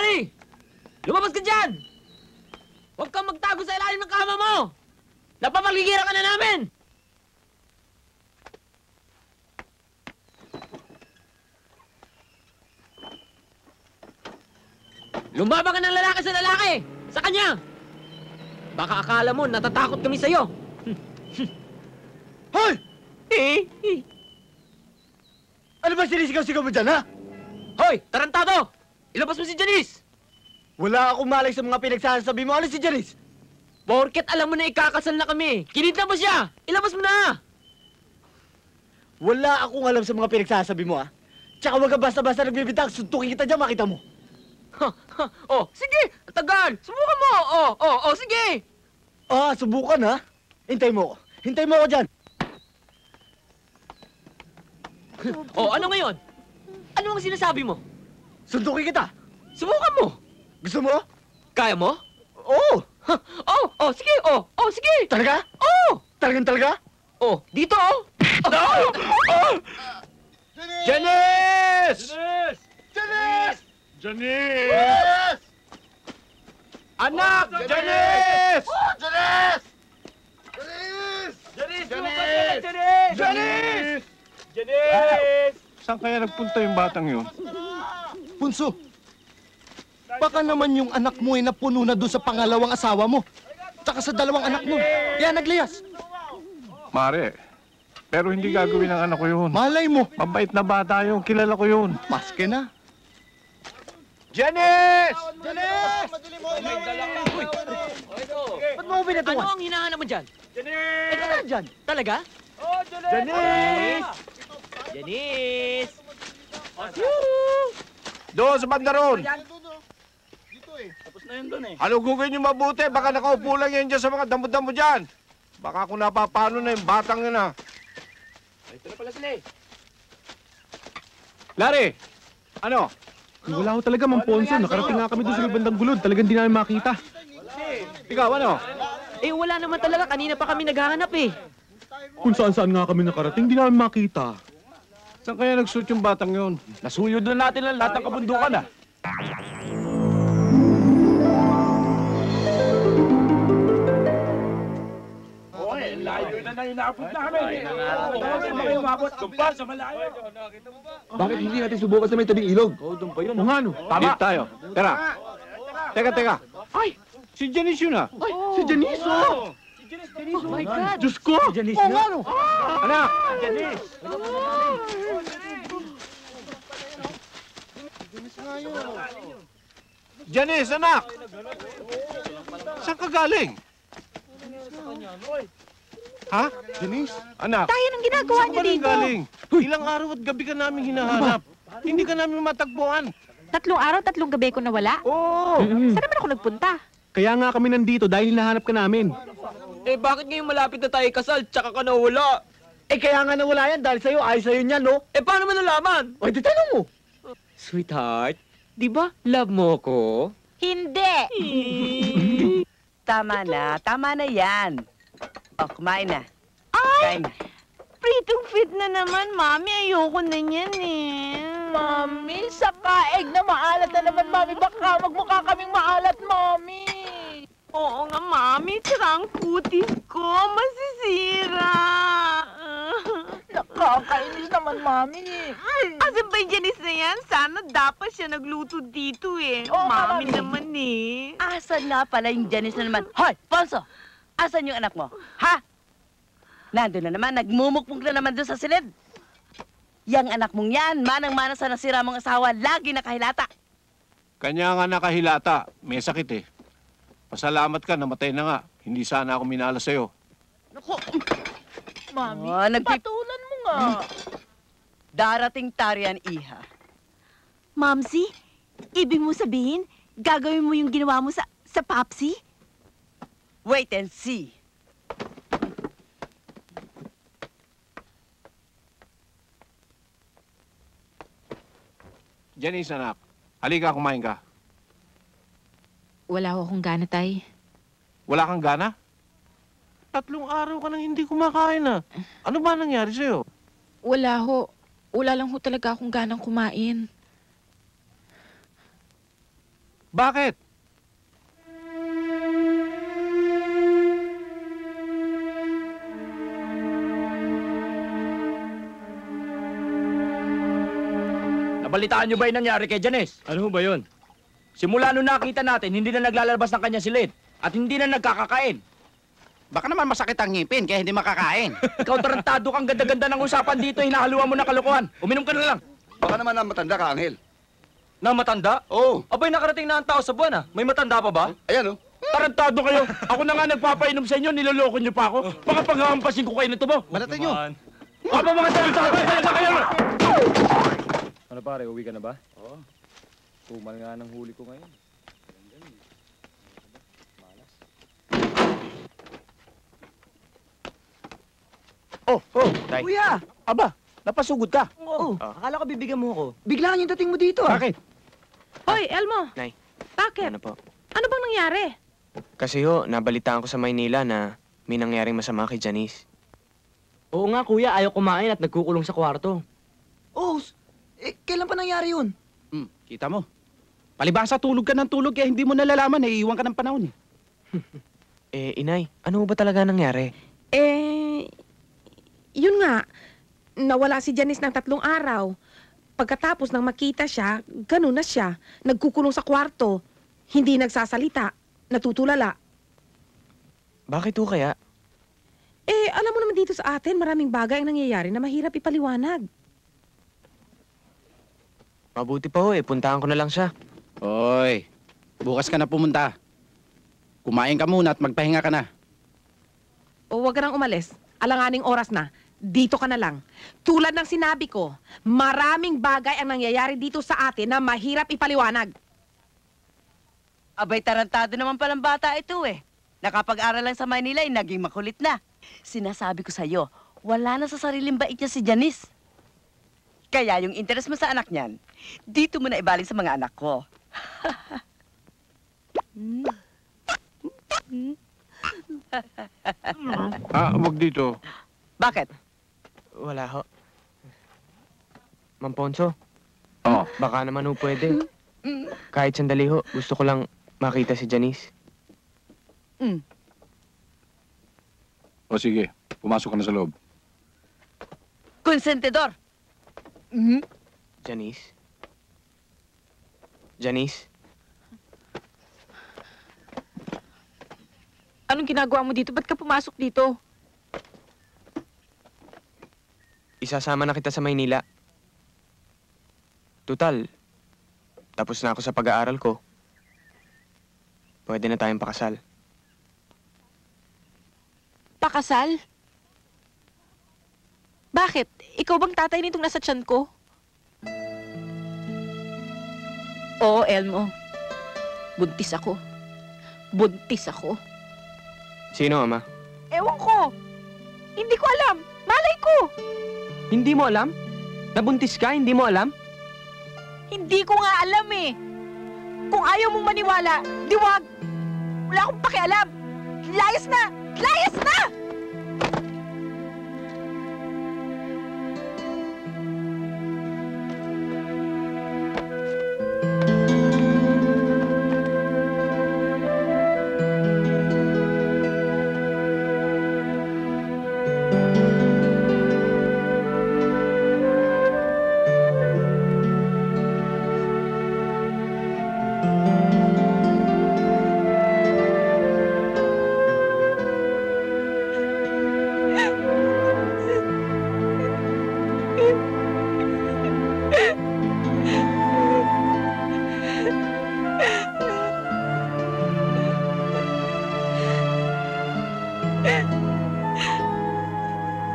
Larry! Lumabas ka dyan! Huwag kang magtago sa ilalim ng kama mo! Napapaligiran ka na namin! Lumaban ka ng lalaki sa lalaki! Sa kanya! Baka akala mo natatakot kami sa'yo! Hoy! Ano ba sinisigaw-sigaw mo dyan, ha? Hoy! Tarantado! Ilabas mo si Janice! Wala akong malay sa mga pinagsasabi mo. Ano si Janice? Porket alam mo na ikakasal na kami! Kinidnap mo siya! Ilabas mo na! Wala akong alam sa mga pinagsasabi mo, ha? Tsaka wag ka basta-basta nagbibitang. Suntukin kita dyan, makita mo. Oh, sige! Tagal! Subukan mo! Oh, sige! Ah, subukan, ha? Hintay mo ako. Hintay mo ako dyan. Oh, ano ngayon? Ano ang sinasabi mo? Suntukin kita. Subukan mo! Gusto mo? Kaya mo? Oo! Sige! Sige! Talaga? Oo! Talaga? Oh, dito oh! Janice! Janice! Janice! Anak! Janice! Janice! Janice! Janice! Janice! Saan kaya nagpunta yung batang yun? Punso, baka naman yung anak mo ay napuno na doon sa pangalawang asawa mo. Tsaka sa dalawang anak mo. Kaya nagliyas. Mare, pero hindi gagawin ng anak ko yun. Malay mo. Mabait na bata yun. Kilala ko yun. Maske na. Janice! Janice! Ba't mo pinatungan? Ano ang hinahanap mo dyan? Eh, ka na dyan. Talaga? Janice! Janice! Doon sa bandaron! Tapos na yun doon eh. Halugugin niyo mabuti. Baka nakaupo lang yan dyan sa mga damo-damo dyan. Baka kung napapano na yung batang yun, ha. Ito na pala sila eh. Larry! Ano? Wala ko talaga, Mang Ponso. Nakarating nga kami doon sa may bandang gulod. Talagang di namin makita. Ikaw, ano? Eh, wala naman talaga. Kanina pa kami naghahanap eh. Kung saan-saan nga kami nakarating, di namin makita. Saan kaya nagsuot yung batang yun? Nasuyod na natin ang lahat ng kabundukan, ah. Layo na inaabot namin. Umabot doon pa sa malayo. Bakit hindi natin subukan sa may tabing ilog? Doon pa yun. O nga no? Tama. Tayo. Teka. Ay! Si Janice yun, ah. Si Janice, oh! Oh my God! Diyos ko! Si Janice nga. no? Anak! Janice! Janice, anak! Saan ka galing? Ha? Janice? Anak? Tayo nang ginagawa niyo Saan dito. ka galing? Ilang araw at gabi ka namin hinahanap. Hindi ka namin matagpuan. 3 araw, 3 gabi ko nawala. Oo! Saan naman ako nagpunta? Kaya nga kami nandito dahil hinahanap ka namin. Eh, bakit ngayon malapit na tayo kasal, tsaka ka nawala? Eh, kaya nga nawala yan dahil sa'yo. Ayos sa'yo niyan, no? Eh, paano mo nalaman? O, di tanong mo. Sweetheart, di ba love mo ko? Hindi! Tama na yan. O, kumain na. Kain na. Pritong fit na naman, Mami. Ayoko na yan eh. Mami, sa kaeg na maalat na naman, Mami. Baka magmukha kaming maalat, Mami. Oo nga, Mami. Tsaka ang kutis ko, masisira. Nakakainis naman, Mami. Asan ba yung Janice na yan? Sana dapat siya nagluto dito eh. Oo, Mami Mami. naman eh. Asan nga pala yung Janice na naman? Hoy, Ponso! Asan yung anak mo? Ha? Nandun na naman, nagmumukmuk na naman doon sa silid. Yang anak mong yan, manang-mana sa nasira mong asawa, lagi nakahilata. Kanya nga nakahilata. May sakit eh. Pasalamat ka, namatay na nga. Hindi sana ako minala sa'yo. Naku, Mami, Oh, patulan mo nga. Darating tarian, iha. Mamsi, ibig mo sabihin, gagawin mo yung ginawa mo sa Papsi? Wait and see. Janice, anak. Halika, kumain ka. Wala ho akong gana, tay. Wala kang gana? 3 araw ka nang hindi kumakain, ah. Ano ba nangyari sa'yo? Wala ho. Wala lang ho talaga akong ganang kumain. Bakit? Nabalitaan niyo ba yung nangyari kay Janice? Ano ba yun? Simula nung nakita natin, hindi na naglalabas ng kanya silid at hindi na nagkakakain. Baka naman masakit ang ngipin kaya hindi makakain. Ikaw tarantado kang ganda-ganda ng usapan dito, hinahaluan mo ng kalokohan. Uminom ka na lang. Baka naman na matanda ka, Angel. Na matanda? Oo. Abay, nakarating na ang tao sa buwan, ah. May matanda pa ba? Ayan, oh. Tarantado kayo. Ako na nga nagpapainom sa inyo, niloloko niyo pa ako. Baka paghahampasin ko kayo nito mo. Banatan niyo. Aba, mga tarantado kayo! Ano pare, uwi ka na ba? Oo. Tumal nga ng huli ko ngayon. Oh, Tay. Kuya! Aba, napasugod ka. Oo, Ah. akala ko bibigyan mo ako. Biglaan yung dating mo dito ah. Bakit? Hoy, Elmo. Nay, Bakit? ano po? Ano bang nangyari? Kasi ho, nabalitaan ko sa Maynila na may nangyaring masama kay Janice. Oo nga, kuya, ayaw kumain at nagkukulong sa kwarto. Oh, kailan pa nangyari yun? Kita mo. Palibhasa tulog ka ng tulog kaya hindi mo nalalaman, naiiwan ka ng panahon eh. Inay, ano ba talaga nangyari? Yun nga. Nawala si Janice ng 3 araw. Pagkatapos nang makita siya, ganun na siya. Nagkukulong sa kwarto. Hindi nagsasalita. Natutulala. Bakit ho kaya? Alam mo naman dito sa atin, maraming bagay ang nangyayari na mahirap ipaliwanag. Mabuti pa ho puntahan ko na lang siya. Hoy, bukas ka na pumunta. Kumain ka muna at magpahinga ka na. O wag ka nang umalis. Alanganing oras na. Dito ka na lang. Tulad ng sinabi ko, maraming bagay ang nangyayari dito sa atin na mahirap ipaliwanag. Abay, tarantado naman palang bata ito eh. Nakapag-aral lang sa Maynila ay naging makulit na. Sinasabi ko sa'yo, wala na sa sariling bait niya si Janice. Kaya yung interes mo sa anak niyan, dito mo na ibalik sa mga anak ko. Wag dito. Bakit? Wala ho. Ma'am Ponso, Oh. baka naman ho pwede. Kahit sandali ho, gusto ko lang makita si Janice. O sige, pumasok ka na sa loob. Konsentidor! Janice? Janice? Anong ginagawa mo dito? Ba't ka pumasok dito? Isasama na kita sa Maynila. Tutal, tapos na ako sa pag-aaral ko. Pwede na tayong pakasal. Pakasal? Bakit? Ikaw bang tatay nitong nasa tiyan ko? Oo, Elmo. Buntis ako. Buntis ako. Sino, Ama? Ewan ko. Hindi ko alam. Malay ko. Hindi mo alam? Nabuntis ka, hindi mo alam? Hindi ko nga alam eh. Kung ayaw mong maniwala, di wag. Wala akong pakialam. Layas na! Layas na!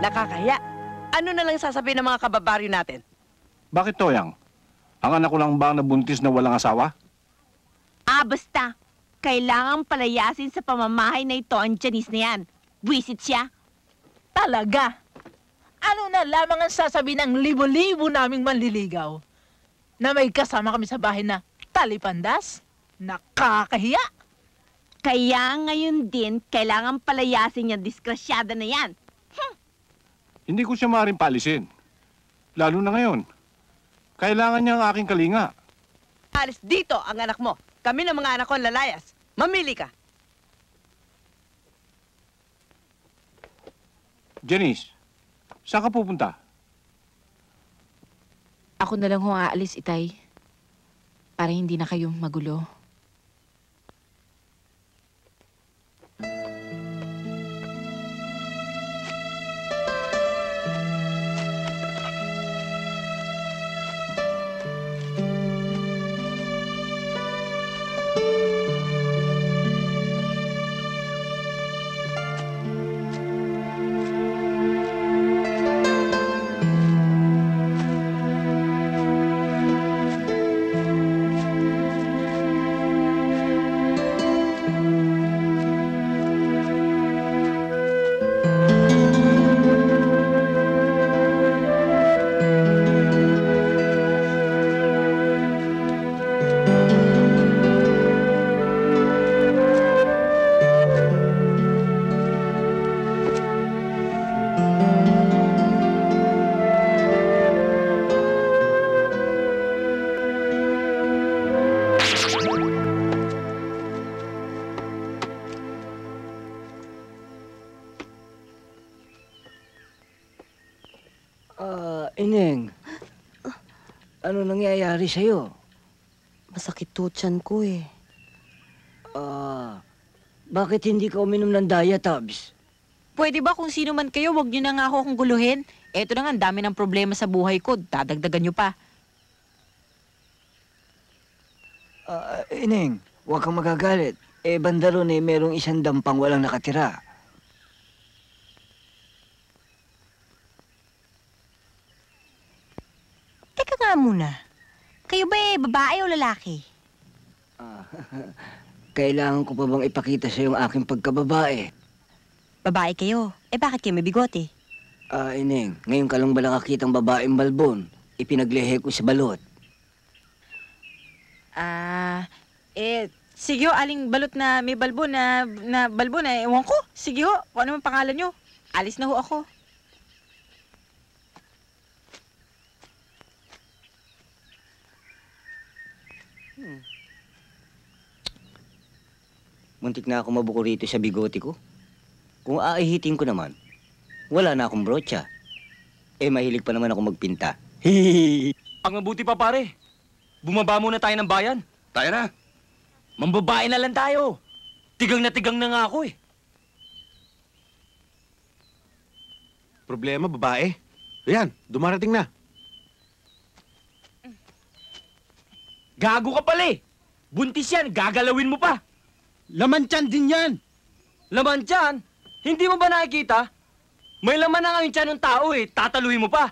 Nakakahiya. Ano na lang sasabihin ng mga kababaryo natin? Bakit, Toyang? Ang anak ko lang ba ang nabuntis na walang asawa? Basta. Kailangang palayasin sa pamamahay na ito ang Janice na yan. Buwisit siya. Talaga? Ano na lamang ang sasabihin ng libo-libo naming manliligaw? Na may kasama kami sa bahay na talipandas? Nakakahiya! Kaya ngayon din, kailangan palayasin yung diskrasyada na yan. Hindi ko siya maaaring palisin. Lalo na ngayon. Kailangan niya ang aking kalinga. Alis dito ang anak mo. kami ng mga anak ko ang lalayas. Mamili ka. Janice, saan ka pupunta? Ako na lang ho aalis, Itay. Para hindi na kayo magulo. Ineng, ano nangyayari sa'yo? Masakit to tiyan ko eh. Bakit hindi ka uminom ng Diatabs? Pwede ba kung sino man kayo, wag niyo na nga ako akong guluhin? Eto na nga, ang dami ng problema sa buhay ko. Dadagdagan niyo pa. Ineng, huwag kang magagalit. Banda ron merong isang dampang walang nakatira. Teka nga muna. Kayo ba babae o lalaki? Kailangan ko pa bang ipakita sa yung aking pagkababae? Babae kayo. Bakit kayo may bigote? Ineng, ngayon ka lang ba nakakitang babaeng balbon? Ipinaglihe ko sa balot. Sige ho, aling balot na may balbo na balbo na, ewan ko. Sige ho, kung ano man pangalan nyo. Alis na ho ako. Muntik na ako mabuko rito sa bigote ko. Kung aahitin ko naman, wala na akong brocha. Mahilig pa naman ako magpinta. Ang mabuti pa pare, bumaba muna tayo ng bayan. Tayo na. Mambabae na lang tayo. Tigang na nga ako eh. Problema, babae. Ayan, dumarating na. Gago ka pala eh. Buntis yan, gagalawin mo pa. Laman tiyan din yan. Laman tiyan? Hindi mo ba nakikita? May laman na nga yung tiyan ng tao eh. Tataluhin mo pa.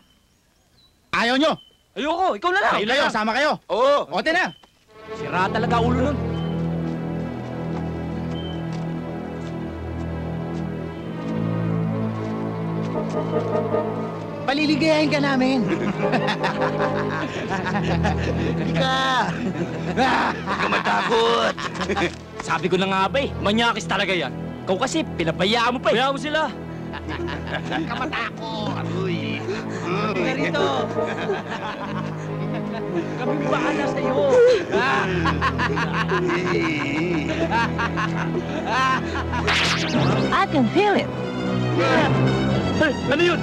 Ayaw nyo. Ayoko, ikaw na lang. Kayo, sama kayo. Oo. Ote na. Sira talaga ulo nun. Paliligayahin ka namin. Ika! Huwag ka matakot. Sabi ko na nga ba manyakis talaga yan. Ikaw kasi, pinabayaan mo pa eh. Bayaan mo sila. Huwag ka matakot. Uy. Halika rito. Kami bahala sa'yo. I can feel it. Hey, ano yun?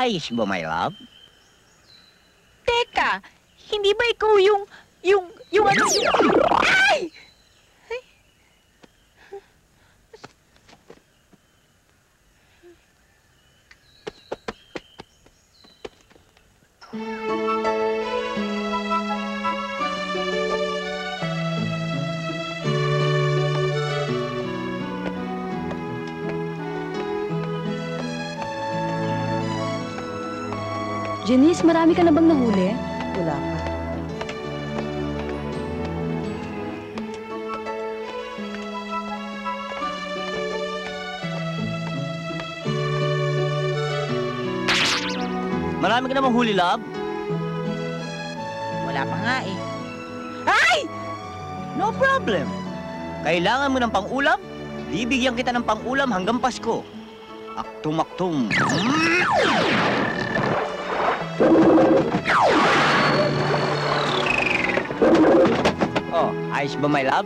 Ayos ba, my love? Teka, Hindi ba ikaw yung ano? Ay! Janice, marami ka na bang nahuli? Wala pa. Marami ka namang huli, love? Wala pa nga eh. Ay! No problem. Kailangan mo ng pang-ulam? Bibigyan kita ng pang-ulam hanggang Pasko. Aktum-aktum. Oh, ayos ba, my love?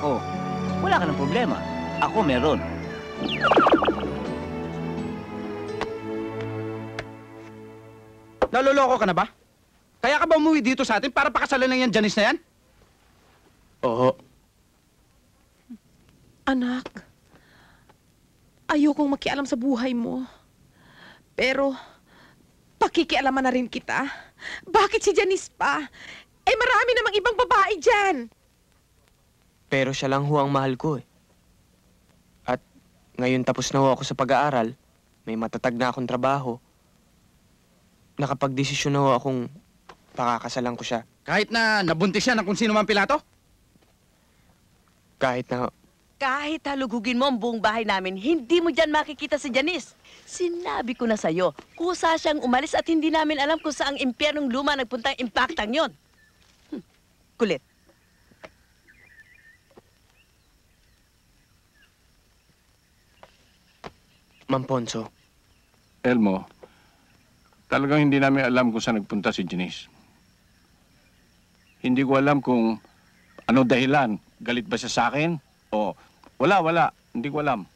Oh, wala ka ng problema. Ako meron. Naloloko ka na ba? Kaya ka ba umuwi dito sa atin para pakasalan lang yan Janice na yan? Oo. Anak, ayokong makialam sa buhay mo. Pero, pakikialaman na rin kita. Bakit si Janice pa? Eh, marami namang ibang babae dyan. Pero siya lang ho ang mahal ko eh. At ngayon tapos na ho ako sa pag-aaral, may matatag na akong trabaho. Nakapag-desisyon na ho akong pakakasalan ko siya. Kahit na nabuntis siya ng kung sino man Pilato? Kahit na... Kahit halugugin mo ang buong bahay namin, hindi mo dyan makikita si Janice. Sinabi ko na sa'yo, kusa siyang umalis at hindi namin alam kung saang impyernong luma nagpuntang impactang yon. Kulit. Ma'am Ponso. Elmo, talagang hindi namin alam kung saan nagpunta si Janice. Hindi ko alam kung ano dahilan. Galit ba siya sa akin? O wala. Hindi ko alam.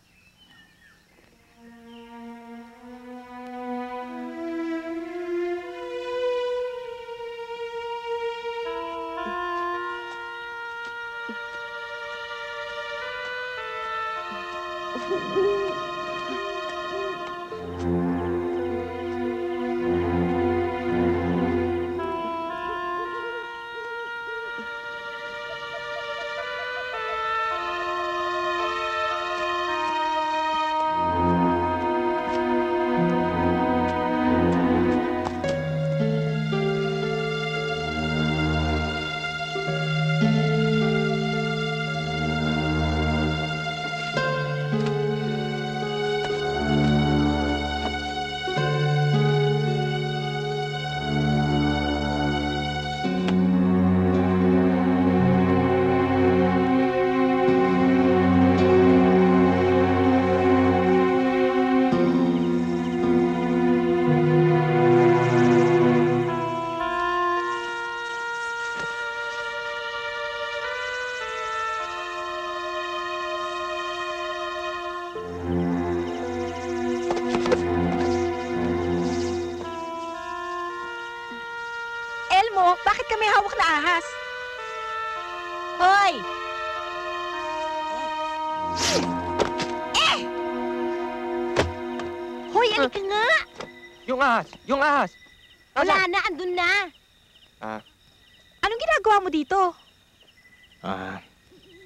Bakit ka may hawak na ahas? Hoy! Eh! Hoy, alika nga! Yung ahas! Wala na, andun na. Anong ginagawa mo dito?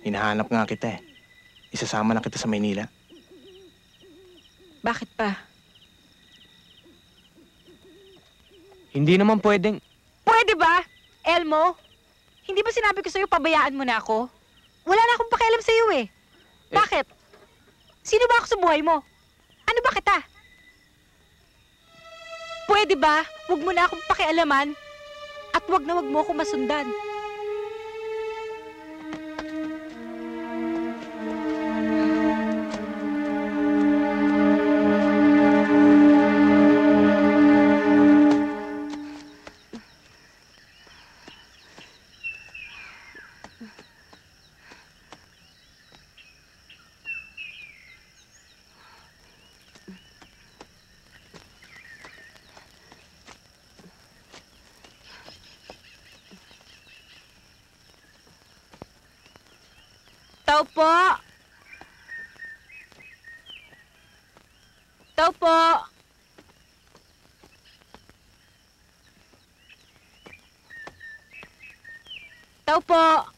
Hinahanap nga kita eh. Isasama na kita sa Maynila. Bakit pa? Hindi naman pwedeng... Pwede ba, Elmo? Hindi ba sinabi ko sa'yo pabayaan mo na ako? Wala na akong pakialam sa'yo eh. Bakit? Sino ba ako sa buhay mo? Ano ba kita? Pwede ba, huwag mo na akong pakialaman at huwag mo akong masundan. Tao po! Tao po! Tao po!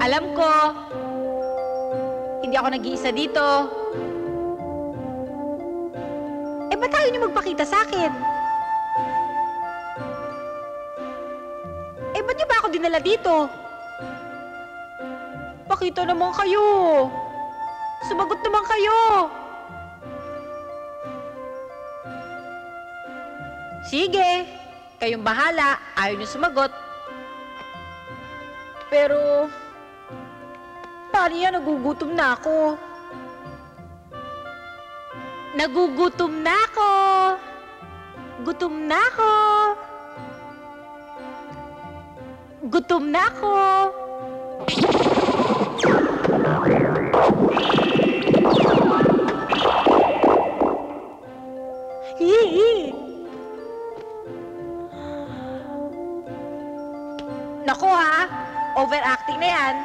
Alam ko, hindi ako nag-iisa dito. Eh, ba't ayaw niyo magpakita sa akin? Eh, ba't niyo ba ako dinala dito? Pakita naman kayo. Sumagot naman kayo. Sige, kayong bahala. Ayaw niyo sumagot. Pero, paano yan? Nagugutom na ako. Nagugutom na ako. Gutom na ako. Gutom na ako. Nako ha, overacting na yan.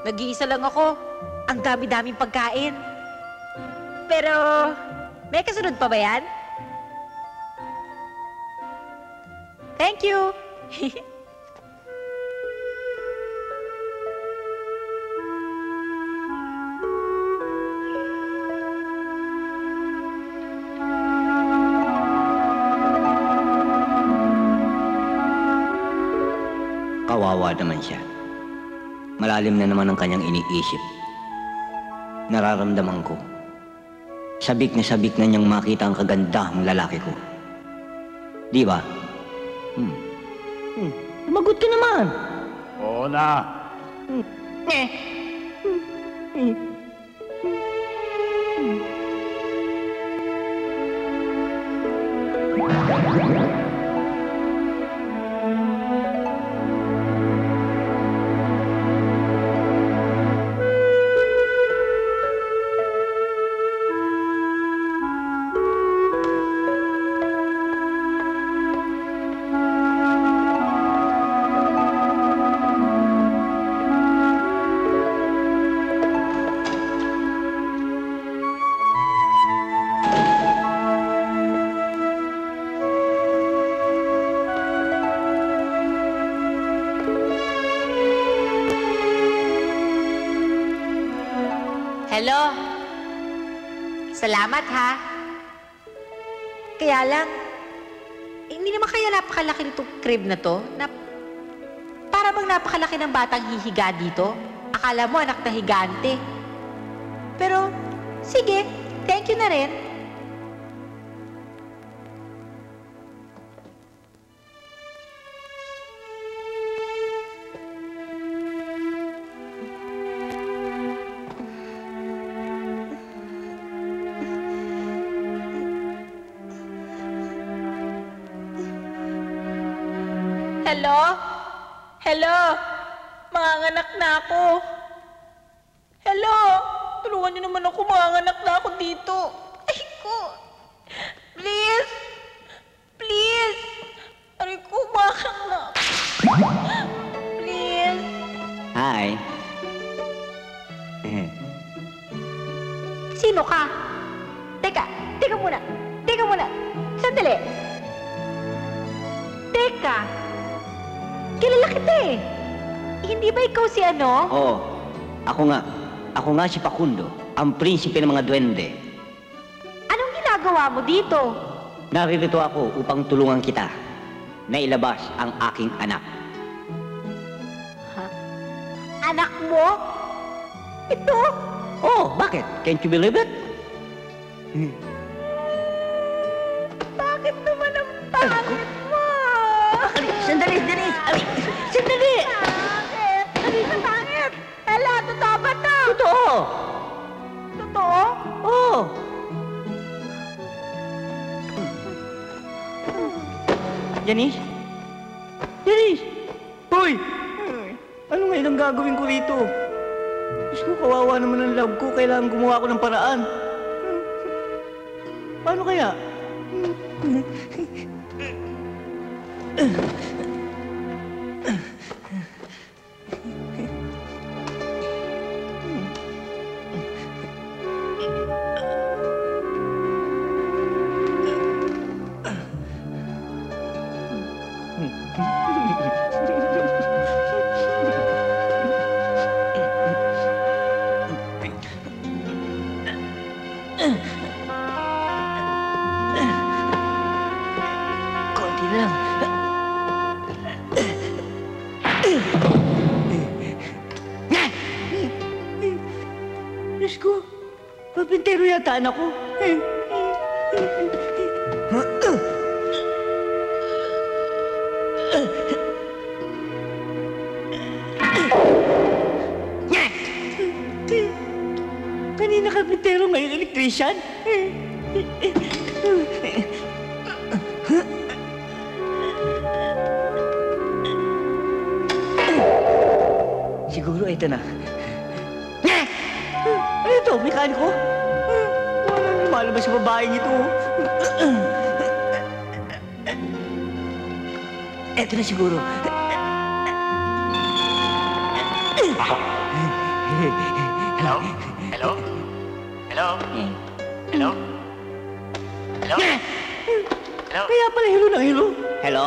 Nag-iisa lang ako. Ang dami-daming pagkain. Pero, may kasunod pa ba yan? Thank you. Kawawa naman siya. Malalim na naman ang kanyang iniisip. Nararamdaman ko. Sabik na niyang makita ang kagandahang lalaki ko. Di ba? Lumagot ka naman. Oo na. Hello? Salamat, ha? Kaya lang, hindi naman kaya napakalaki nitong crib na to? Para bang napakalaki ng batang hihiga dito? Akala mo anak na higante. Pero, sige, thank you na rin. Hello? Hello? Manganganak na ako. Hello? Tulungan niyo naman ako, manganganak na ako dito. Ay ko. Please. Please. Aray ko, manganganak na ako. Please. Hi. Sino ka? Teka muna. Sandali. Teka. Kilala kita eh. Hindi ba ikaw si ano? Oo. Ako nga si Facundo, ang prinsipe ng mga duwende. Anong ginagawa mo dito? Naririto ako upang tulungan kita na ilabas ang aking anak. Anak mo? Ito? Oh, bakit? Can't you believe it? Bakit naman ang pangit mo? Sandali! Sandali! Bakit? Ano sa pangit? Hala, totoo ba to? Totoo! Totoo? Oo! Janice? Hoy! Ano ngayon ang gagawin ko rito? Diyos ko, kawawa naman ang love ko. Kailangan gumawa ko ng paraan. Paano kaya? Konti lang. Diyos ko, papintero yata anak ko. Kanina kapitero, ngayon electrician. Siguro ito na. Ano ito? Mekaniko? Walang lumalabas sa babaeng ito. Ito na siguro. Hello? Hello? Hello? Hello? Hello? Kaya pala hilo ng hilo. Hello?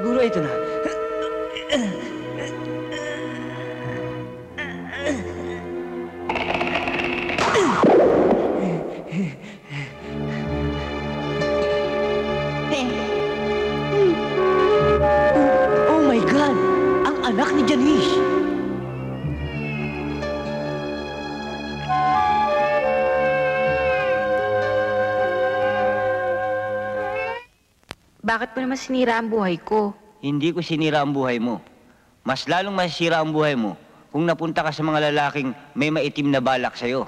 Siguro ito na. Oh my God! Ang anak ni Janice! Bakit mo naman sinira ang buhay ko? Hindi ko sinira ang buhay mo. Mas lalong masisira ang buhay mo kung napunta ka sa mga lalaking may maitim na balak sa'yo.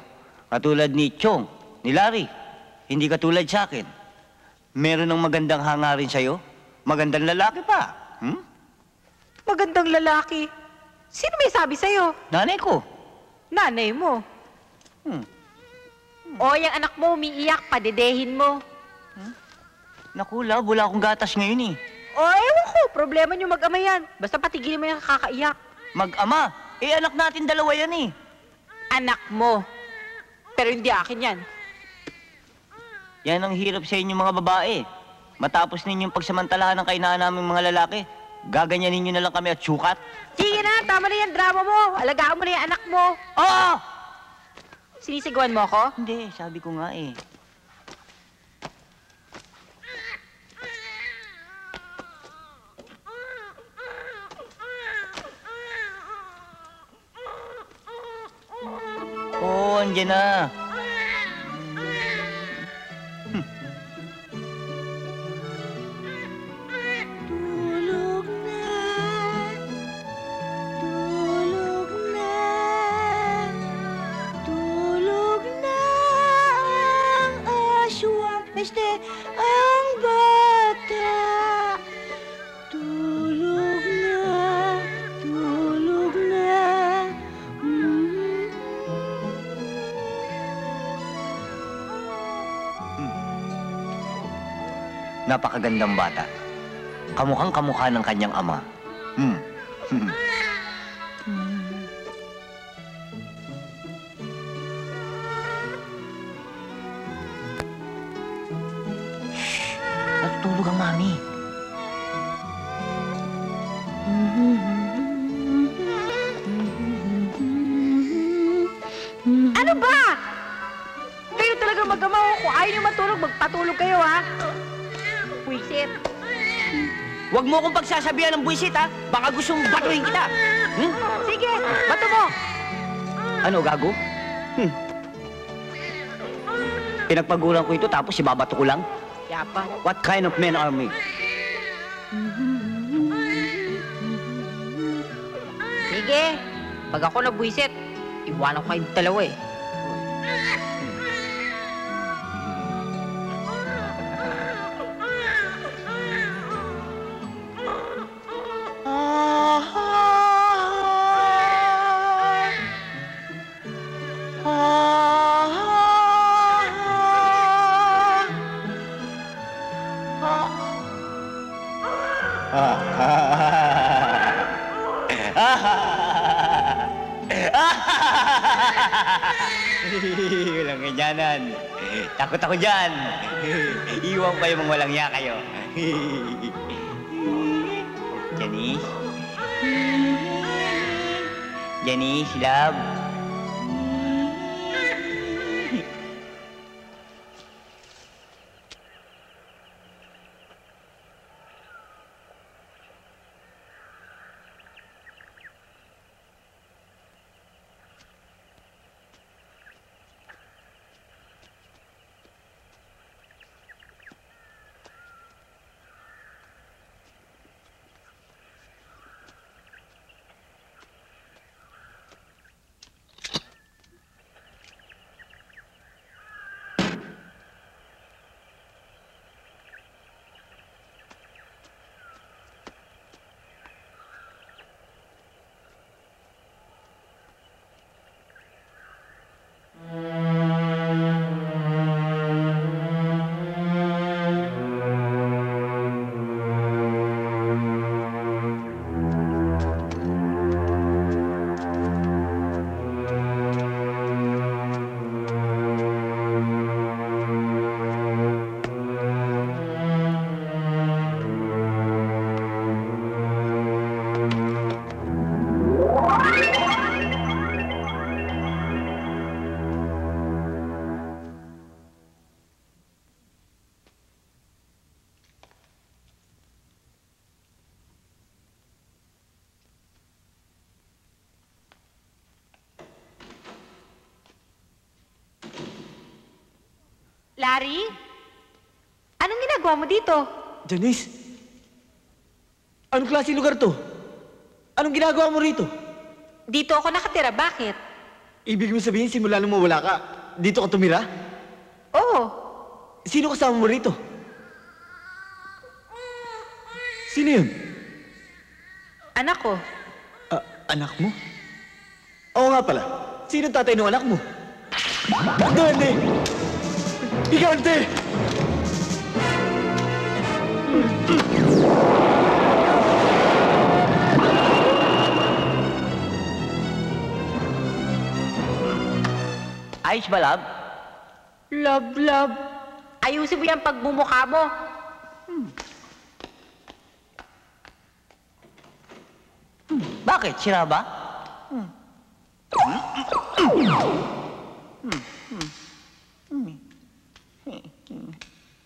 Katulad ni Chong, ni Larry. Hindi katulad sa akin. Meron ng magandang hangarin sa'yo. Magandang lalaki pa. Magandang lalaki. Sino may sabi sa'yo? Nanay ko. Nanay mo. O, yung anak mo umiiyak, padedehin mo. Naku, love, wala akong gatas ngayon eh. O, ewan ko, problema niyo mag-ama yan. Basta patigilin mo yung kakaiyak. Mag-ama? Eh, anak natin dalawa yan eh. Anak mo. Pero hindi akin yan. Yan ang hirap sa inyo mga babae. Matapos ninyong pagsamantalahan ng kainaan naming mga lalaki, gaganyanin nyo na lang kami at sukat. Sige na, tama na yan drama mo. Alagaan mo na yung anak mo. Oo! Sinisigawan mo ako? Hindi, sabi ko nga eh. Oo, andyan na. Tulog na ang aswang peste ang bata. Tulog na, tulog na. Napakagandang bata. Kamukhang kamukha ng kanyang ama. Natutulog ang mami. Ano ba? Kayo talaga mag-ama o kung ayaw niyo matulog, magpatulog kayo, ha? Puisit. Huwag mo akong pagsasabihan ng buwisit, ha? Baka gustong batuhin kita. Sige, bato mo. Ano, gago? Pinagpaguran ko ito tapos ibabato ko lang? Yapa. What kind of men are we? Sige. Pag ako nabuisit, iwanan ko kayong dalawa eh. Walang ganyanan. Takot ako dyan. Iwan ko kayo mong walang ya kayo. Janice? Janice, love? Larry? Anong ginagawa mo dito? Janice, anong klase lugar to? Anong ginagawa mo rito? Dito ako nakatira. Bakit? Ibig mo sabihin, simula nung mawala ka, dito ka tumira? Oo. Sino kasama mo rito? Sino yun? Anak ko. Anak mo? Oo nga pala. Sino tatay ng anak mo? Duwende! Higante! Ayos ba, love? Love. Ayusin mo yung pagmumukha mo. Bakit? Sira ba?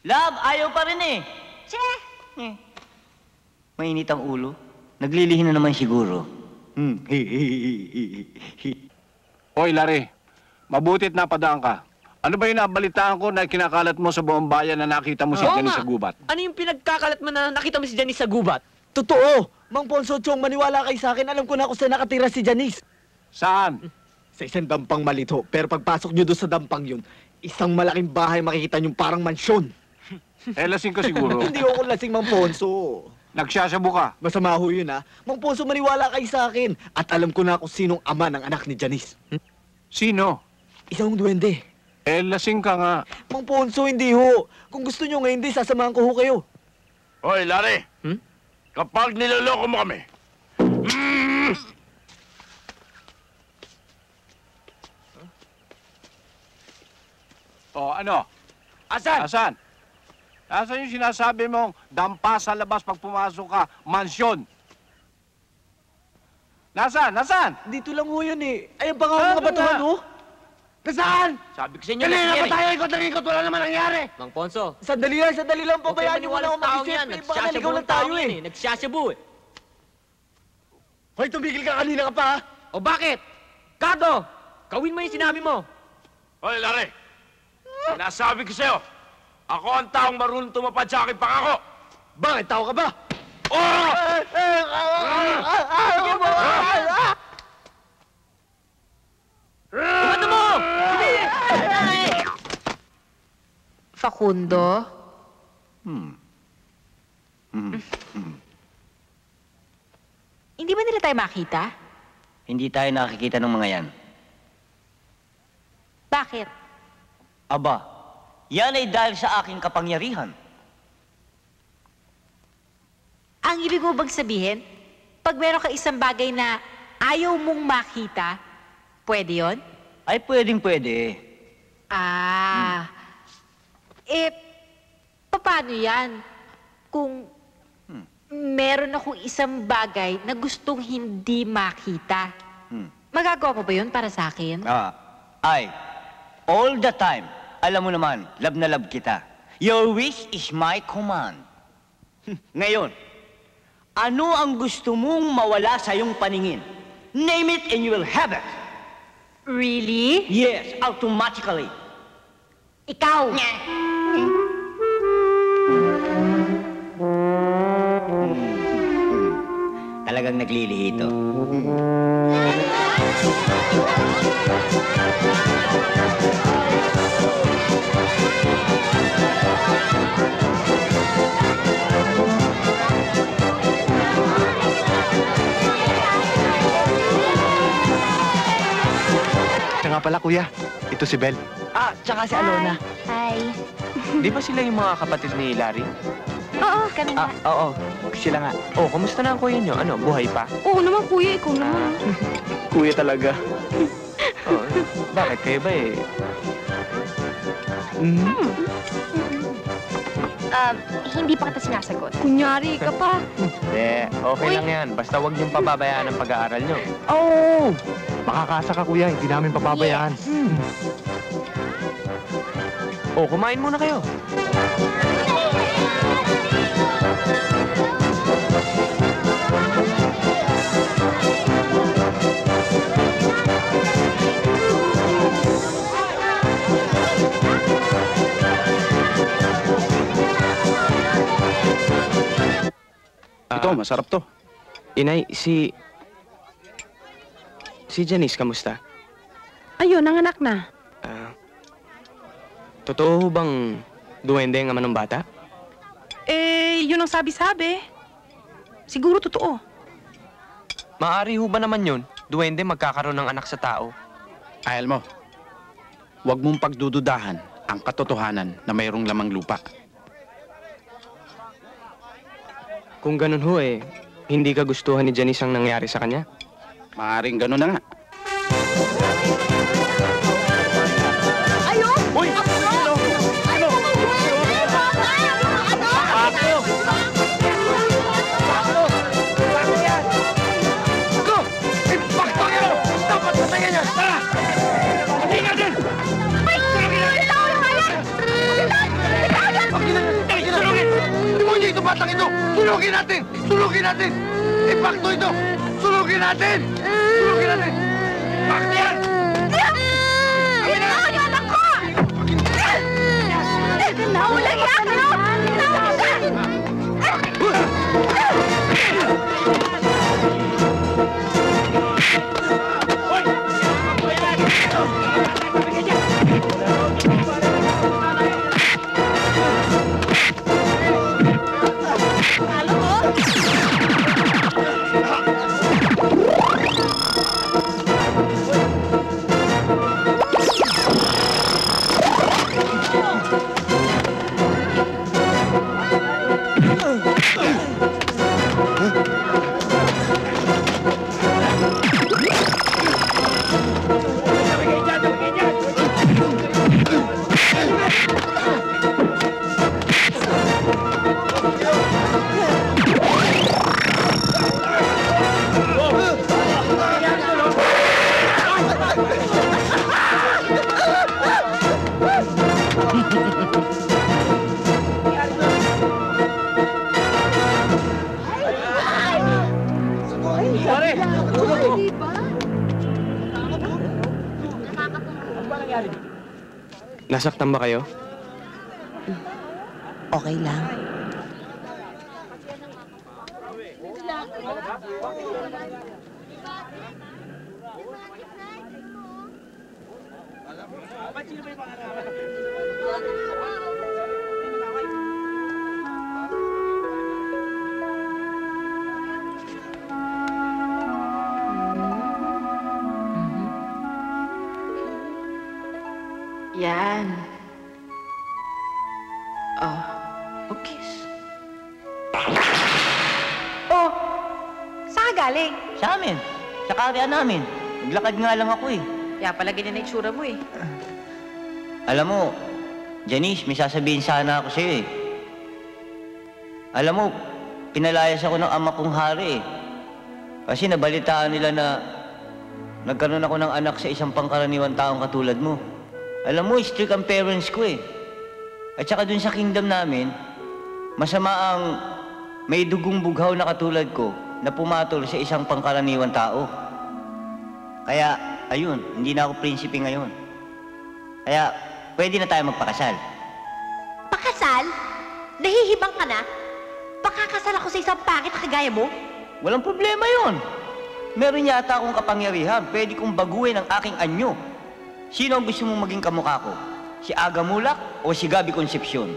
Love, ayaw pa rin eh. Che! Mainit ang ulo. Naglilihin na naman siguro. Hoy, Larry. Mabutit napadaan ka. Ano ba yung nabalitaan ko na kinakalat mo sa buong bayan na nakita mo si Oo Janice nga. sa gubat? Ano yung pinagkakalat mo na nakita mo si Janice sa gubat? Totoo! Mang Ponso Chong, maniwala kay sa akin. Alam ko na kung saan nakatira si Janice. Saan? Sa isang dampang malito. Pero pagpasok nyo doon sa dampang yun, isang malaking bahay makikita nyo parang mansyon. Lasing ka siguro. Hindi ako lasing, Mang Ponso. Nagsasabu ka. Masama ho yun, ha? Mang Ponso, maniwala kay sa akin. At alam ko na kung sinong ama ng anak ni Janice. Sino? Isang duwende. Lasing ka nga. Mang Ponso, hindi ho. Kung gusto nyo ngayon, hindi, sasamahan ko ho kayo. Hoy, Larry. Kapag niloloko mo kami, Ano? Asan? Asan? Asan yung sinasabi mong dampa sa labas pag pumasok ka, mansyon? Nasaan? Nasaan? Dito lang ho yun eh. Ayan pa nga ang mga batuhan ho. Nasaan? Sabi ko sa inyo, Kanina lasing pa yan tayo ikot ng ikot, wala naman nangyari. Mang Ponso. Sandali lang. Pabayaan nyo muna ako mag-isip. Eh, baka naligaw lang tayo eh. Nagsasabu eh. Hoy, tumigil ka kanina ka pa ha. O bakit? Cardo, gawin mo yung sinabi mo. Hoy, Larry. Sinasabi ko sa'yo, ako ang taong marunong tumapad sa aking pangako. Bakit? Tao ka ba? Ibato mo! Facundo? Hindi ba nila tayo makita? Hindi tayo nakikita ng mga yan. Bakit? Aba, yan ay dahil sa aking kapangyarihan. Ang ibig mo bang sabihin, pag meron ka isang bagay na ayaw mong makita, pwede yon? Ay, pwedeng-pwede. Paano yan? Kung meron akong isang bagay na gustong hindi makita, magagawa mo ba yun para sa akin? All the time. Alam mo naman, love na love kita. Your wish is my command. Ngayon, ano ang gusto mong mawala sa iyong paningin? Name it and you will have it. Really? Yes, automatically. Ikaw! Talagang naglilihito. Siya nga pala, kuya. Ito si Bel. Tsaka si Alona. Hi. Di ba sila yung mga kapatid ni Larry? Oo, kami nga. Oo. Sila nga. Oh, kamusta na ang kuya nyo? Ano, buhay pa? Oo naman, kuya. Ikaw naman. Kuya talaga. Oh, bakit? Kayo ba eh? Hindi pa kita sinasagot. Kunyari ka pa. Okay lang yan. Basta huwag niyong pababayaan ang pag-aaral nyo. Oo! Makakasa ka, kuya. Hindi namin pababayaan. Oh, kumain muna kayo. Ito, masarap to. Inay, si Janice, kamusta? Ayun, nanganak na. Totoo bang duwende ang ama ng bata? Yun ang sabi-sabi. Siguro totoo. Maari ho ba naman yun? Duwende magkakaroon ng anak sa tao? Ayal mo, huwag mong pagdududahan ang katotohanan na mayroong lamang lupa. Kung ganun ho hindi kagustuhan ni Janice ang nangyari sa kanya? Maaring ganun na nga. Ayun! Uy! Batang ito! Sulugin natin! Sulugin natin! Ipakto ito! Sulugin natin! Sulugin natin! Bakit yan? Hindi ako yung anak ko! Nahulang yan! Nasaktan ba kayo? Okay lang. Yan. Okay. Oh, saan ka galing? Sa amin. Sa karya namin. Naglakad nga lang ako eh. Kaya pala ganyan ang itsura mo eh. Alam mo, Janice, may sasabihin sana ako sa'yo eh. Alam mo, pinalayas ako ng ama kong hari eh. Kasi nabalitaan nila na nagkaroon ako ng anak sa isang pangkaraniwang taong katulad mo. Alam mo, strict ang parents ko eh. At saka dun sa kingdom namin, masama ang may dugong bughaw na katulad ko na pumatol sa isang pangkaraniwang tao. Kaya, ayun, hindi na ako prinsipe ngayon. Kaya, pwede na tayo magpakasal. Pakasal? Nahihibang ka na? Pakakasal ako sa isang pangit na kagaya mo? Walang problema yun. Meron yata akong kapangyarihan. Pwede kong baguhin ang aking anyo. Sino ang gusto mong maging kamukha ko? Si Aga Mulak o si Gabi Concepcion?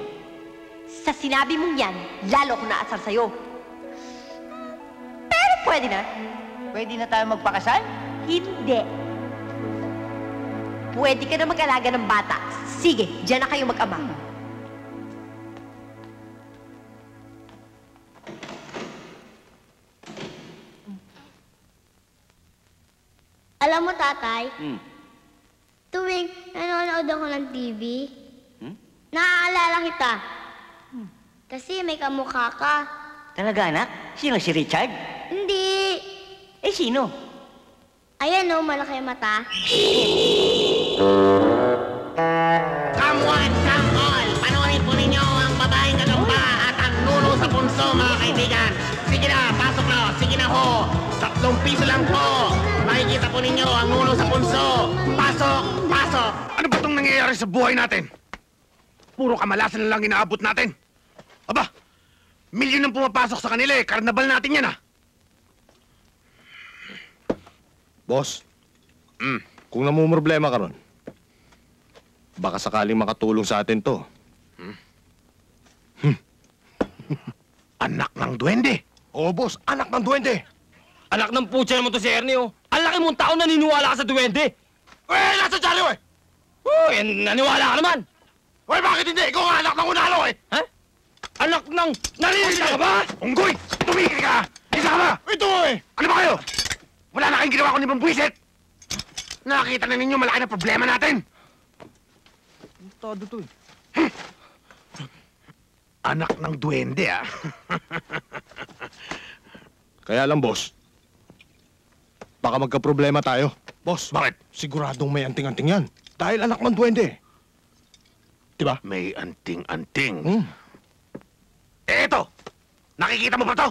Sa sinabi mong yan, lalo ko naasar sa'yo. Pero pwede na. Pwede na tayo magpakasal? Hindi. Pwede ka na mag-alaga ng bata. Sige, diyan na kayo mag-ama. Alam mo, tatay, tuwing nanonood ako ng TV, naaalala kita. Kasi may kamukha ka. Talaga, anak? Sino, si Richard? Hindi. Eh, sino? Ayan o, malaki ang mata. Come one, come all! Panoorin po ninyo ang babaeng gagamba at ang nuno sa punso, mga kaibigan. Sige na, pasok na. Sige na ho. 3 piso lang po. Makikita po ninyo ang nuno sa punso. Pasok, pasok. Ano ba itong nangyayari sa buhay natin? Puro kamalasan na lang inaabot natin. Aba, Milyon ang pumapasok sa kanila eh. Karnabal natin yan ah. Boss, kung namumroblema ka ron, baka sakaling makatulong sa atin to. Anak ng duwende. Oo, boss, anak ng duwende. Anak ng putya naman to si Ernie, oh. Ang laki mong tao naniniwala ka sa duwende. Nasa dyaryo eh! Naniwala ka naman. Bakit hindi? Ikaw nga anak ng unalo eh! Ha? Anak ng... Narinig ka ba? Unggoy! Tumigil ka! Isa ka ba? Ito eh! Ano ba kayo? Wala na kayong ginawa ko ni Bambuisit! Nakakita na ninyo malaki na problema natin! Todo to eh. Anak ng duwende ah! Kaya lang, boss, baka magka-problema tayo. Boss, bakit? Siguradong may anting-anting yan. Dahil anak ng duwende. Diba? May anting-anting. Eto! Nakikita mo ba to?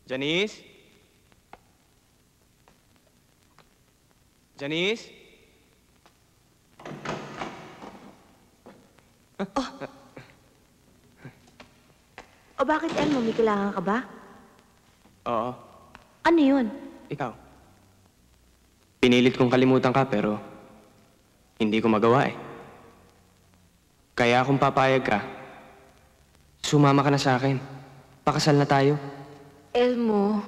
Janice? Janice? O bakit, Elmo? May kailangan ka ba? Oo, Ano yun? ikaw. Pinilit kong kalimutan ka pero hindi ko magawa eh. Kaya kung papayag ka, sumama ka na sa akin. Pakasal na tayo. Elmo,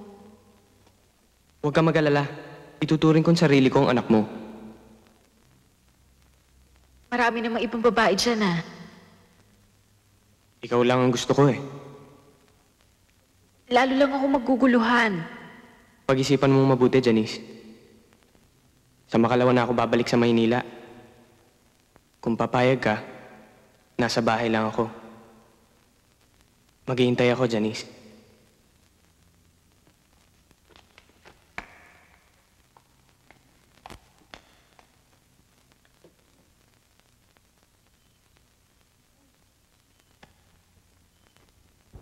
Huwag ka mag-alala. Ituturing kong sarili kong anak mo. Marami namang ibang babae dyan, ah. Ikaw lang ang gusto ko eh. Lalo lang ako maguguluhan. Pag-isipan mong mabuti, Janice. Sa makalawa na ako babalik sa Maynila. Kung papayag ka, nasa bahay lang ako. Maghihintay ako, Janice.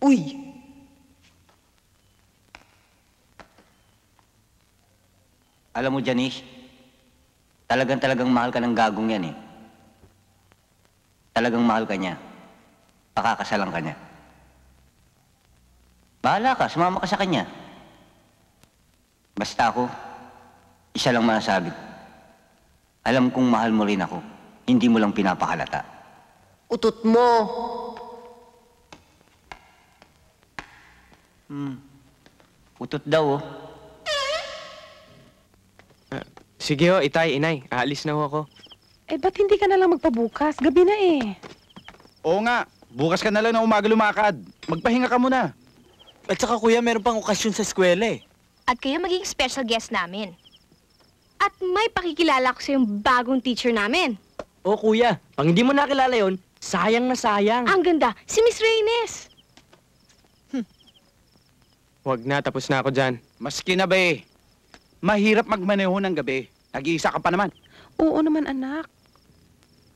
Uy! Alam mo, Janice, talagang mahal ka ng gagong yan eh. Talagang mahal ka niya. Pakakasalan ka niya. Bahala ka, sumama ka sa kanya. Basta ako, isa lang masasabi. Alam kong mahal mo rin ako. Hindi mo lang pinapakalata. Utot mo. Utot daw, oh. Sige ho, itay, inay. Aalis na ho ako. Eh, ba't hindi ka na lang magpabukas? Gabi na eh. Oo nga, bukas ka na lang na umaga lumakad. Magpahinga ka muna. At saka kuya, meron pang okasyon sa eskwela eh. At kayo magiging special guest namin. At may pakikilala ko sa yung bagong teacher namin. Oo kuya, pag hindi mo nakilala yon, sayang na sayang. Ang ganda, si Miss Reynes. Huwag na, tapos na ako dyan. Maski na ba eh. Mahirap magmaneho ng gabi. Nag-iisa ka pa naman. Oo naman, anak.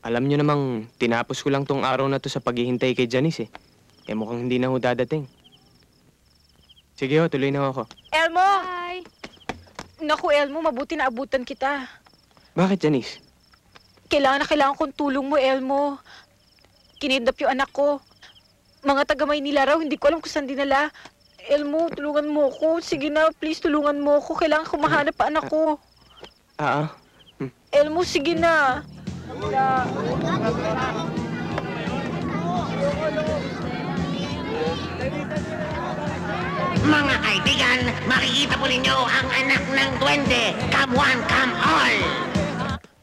Alam nyo namang, tinapos ko lang tong araw na to sa paghihintay kay Janice eh. Eh mukhang hindi na ho dadating. Sige ho, tuloy na ho ako. Elmo! Hi! Naku, Elmo, mabuti na abutan kita. Bakit, Janice? Kailangan na kailangan kong tulong mo, Elmo. Kinidnap yung anak ko. Mga taga Maynila raw, hindi ko alam kung saan dinala. Elmo, tulungan mo ko. Sige na, please, tulungan mo ko. Kailangan ko mahanap pa anak ko. Elmo, sige na. Mga kaibigan, makikita po ninyo ang anak ng duwende. Come one, come all.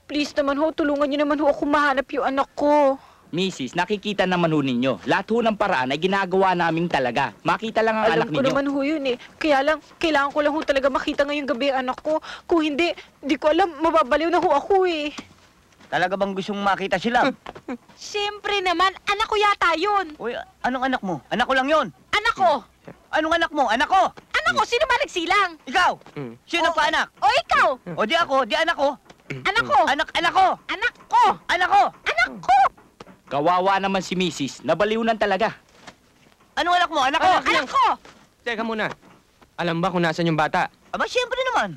Please naman ho, tulungan niyo naman ho ako mahanap yung anak ko. Mrs., nakikita naman ho ninyo. Lahat ho ng paraan ay ginagawa namin talaga. Makita lang ang anak Alam ko ninyo. naman ho yun eh. Kaya lang, kailangan ko lang ho talaga makita ngayong gabi ang anak ko. Kung hindi, di ko alam, mababaliw na ho ako eh. Talaga bang gusto mong makita sila? Siyempre naman, anak ko yata yun. Uy, anong anak mo? Anak ko lang yon. Anak ko. Anong anak mo? Anak ko! Anak ko, sino ba nagsilang? Ikaw! Sino pa anak? O ikaw? O di ako, di anak ko. Anak ko! Anak ko! Anak ko! Anak ko! Anak ko! Kawawa naman si Mrs. Nabaliunan talaga. Anong anak mo? Anak ko! Anak ko! Teka muna. Alam ba kung nasan yung bata? Aba, siyempre naman.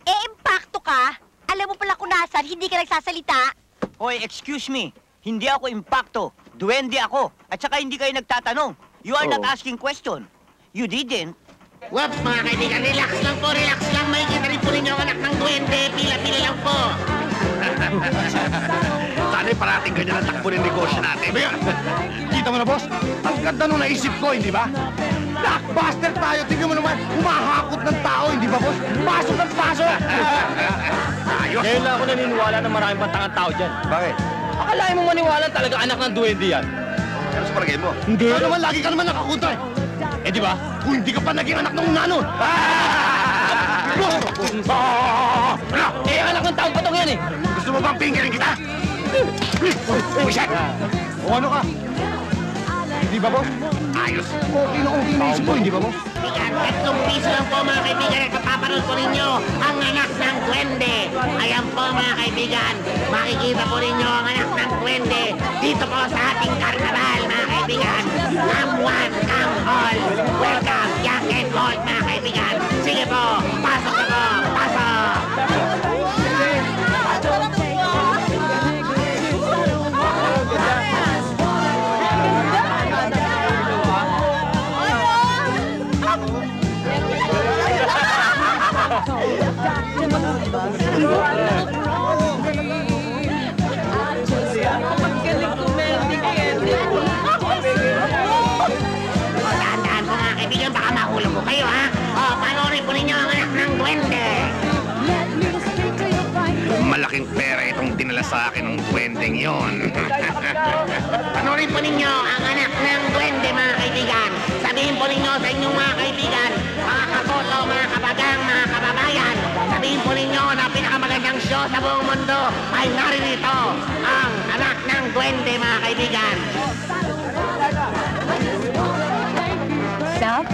Impacto ka? Alam mo pala kung nasan, hindi ka nagsasalita? Hoy, excuse me. Hindi ako impacto. Duwende ako. At saka hindi kayo nagtatanong. You are not asking question. You didn't. Whoops, mga kaibigan, relax lang po, relax lang. Makikita rin po ninyo ang anak ng duwende. Pila-pila lang po. Sana'y parating ganyan ang takbo ng negosyo natin. Kita mo na, boss? Ang ganda nung naisip ko, hindi ba? Blockbuster tayo! Tingnan mo naman, humahakot ng tao, hindi ba, boss? Pasok ng pasok! Ayos! Ngayon lang ako naniniwala na maraming pantangang tao dyan. Bakit? Akalain mo maniwala talaga anak ng duwende yan. Ano sa palagay mo? Hindi. Ikaw naman, lagi ka naman nakakunta eh. Eh, di ba? Kung hindi ka pa naging anak ng nano. Eh, anak ng taong patong yan eh. Gusto mo bang pingirin kita? Buset! O ano ka? Di ba, boss? Ayos. Okay na isip ko, hindi ba, boss? 3 piso lang po, mga kaibigan, at mapapanood po ninyo ang anak ng duwende. Ayan po, mga kaibigan, makikita po ninyo ang anak ng duwende dito po sa ating karnaval, mga kaibigan. Come one, come all. Welcome, young and old, mga kaibigan. Sige po, pasok na po, pasok! Tandaan po, mga kaibigan, baka mahulog ko kayo, ha? O, panoorin po ninyo ang anak ng duwende. Malaking pera itong dinala sa akin ng duwendeng yon. Panoorin po ninyo ang anak ng duwende, mga kaibigan. Sabihin po ninyo sa inyong mga kaibigan, mga kapoto, mga kabagang, mga kababayan. Sabihin po ninyo na pinakamagandang show sa buong mundo ay naririto ang anak ng duwende, mga kaibigan. Love?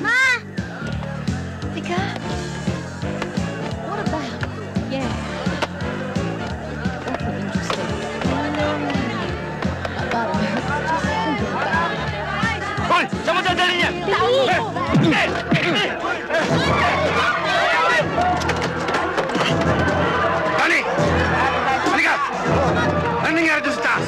Ma! Tika? What about? Yeah. Okay, interesting. Hoy! Saan mo dadalhin niya? Dali! Halika! Anong nangyari doon sa taas?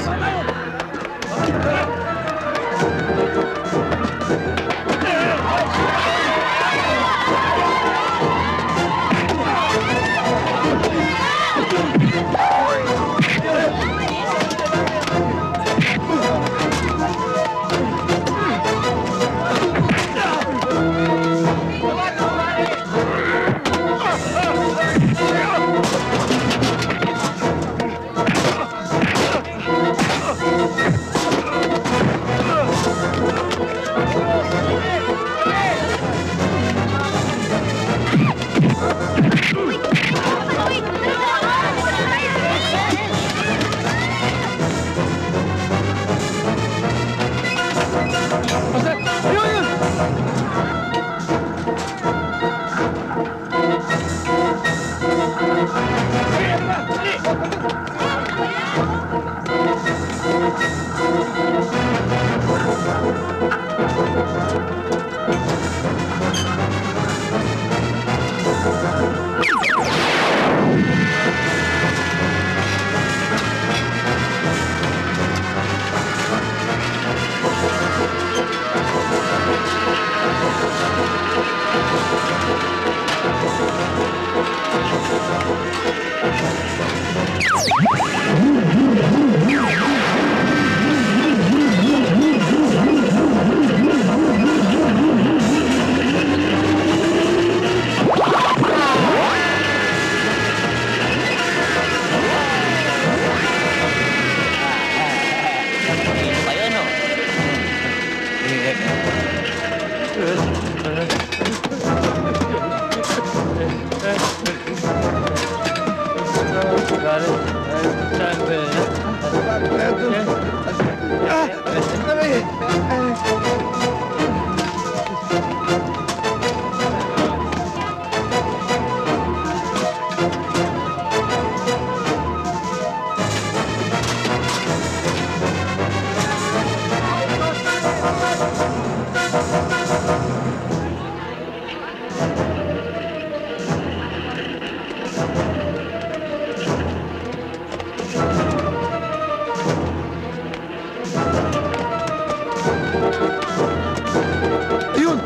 Ayun!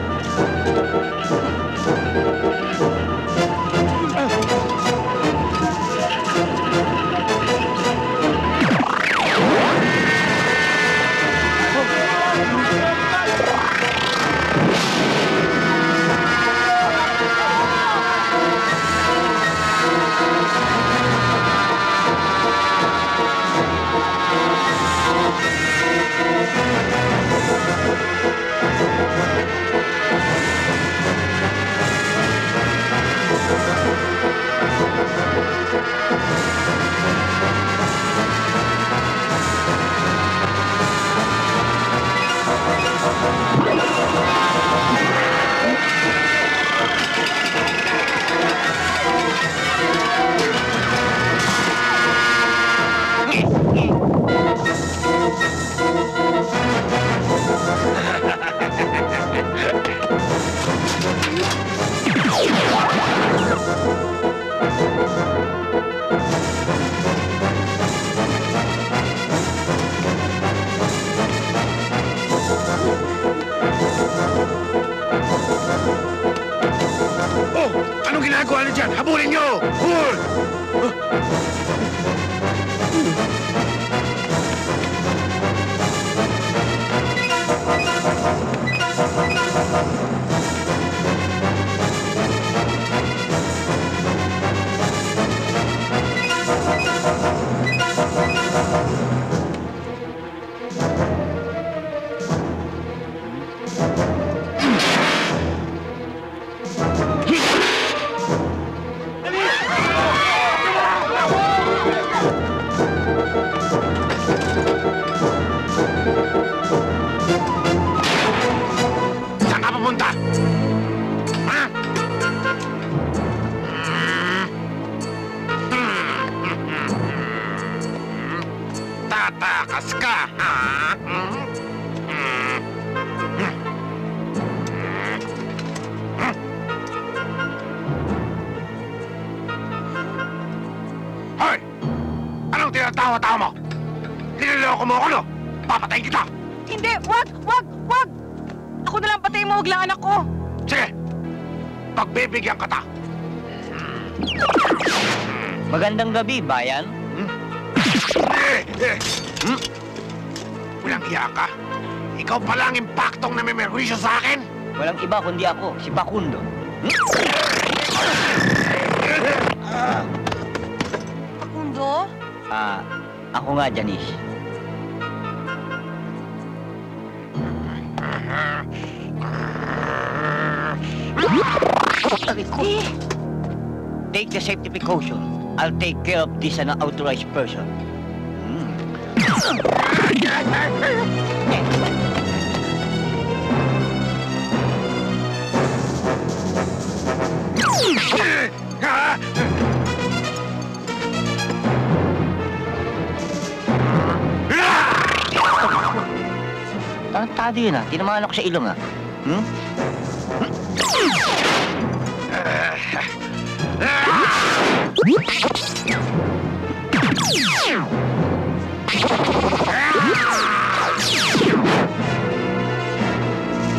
Oh! Anong ginagawa niyo dyan? Habulin niyo! Hul! Saan ka pupunta? Ha? Tatakas ka, ha? Hoy! Anong tinatawa-tawa mo? Niloloko mo ako, no? Papatayin kita! Hindi! Wag! Wag! Wag! Ako na lang patayin mo, wag lang anak ko! Sige! Pagbibigyan ka ta! Magandang gabi, bayan. Walang iya ka? Ikaw pala ang impaktong namimerwisyo sa akin? Walang iba kundi ako, si Facundo. Facundo? Ako nga, Janice. Take the safety precaution. I'll take care of this unauthorized person. Tarantado yun, tinamaan ako sa ilong,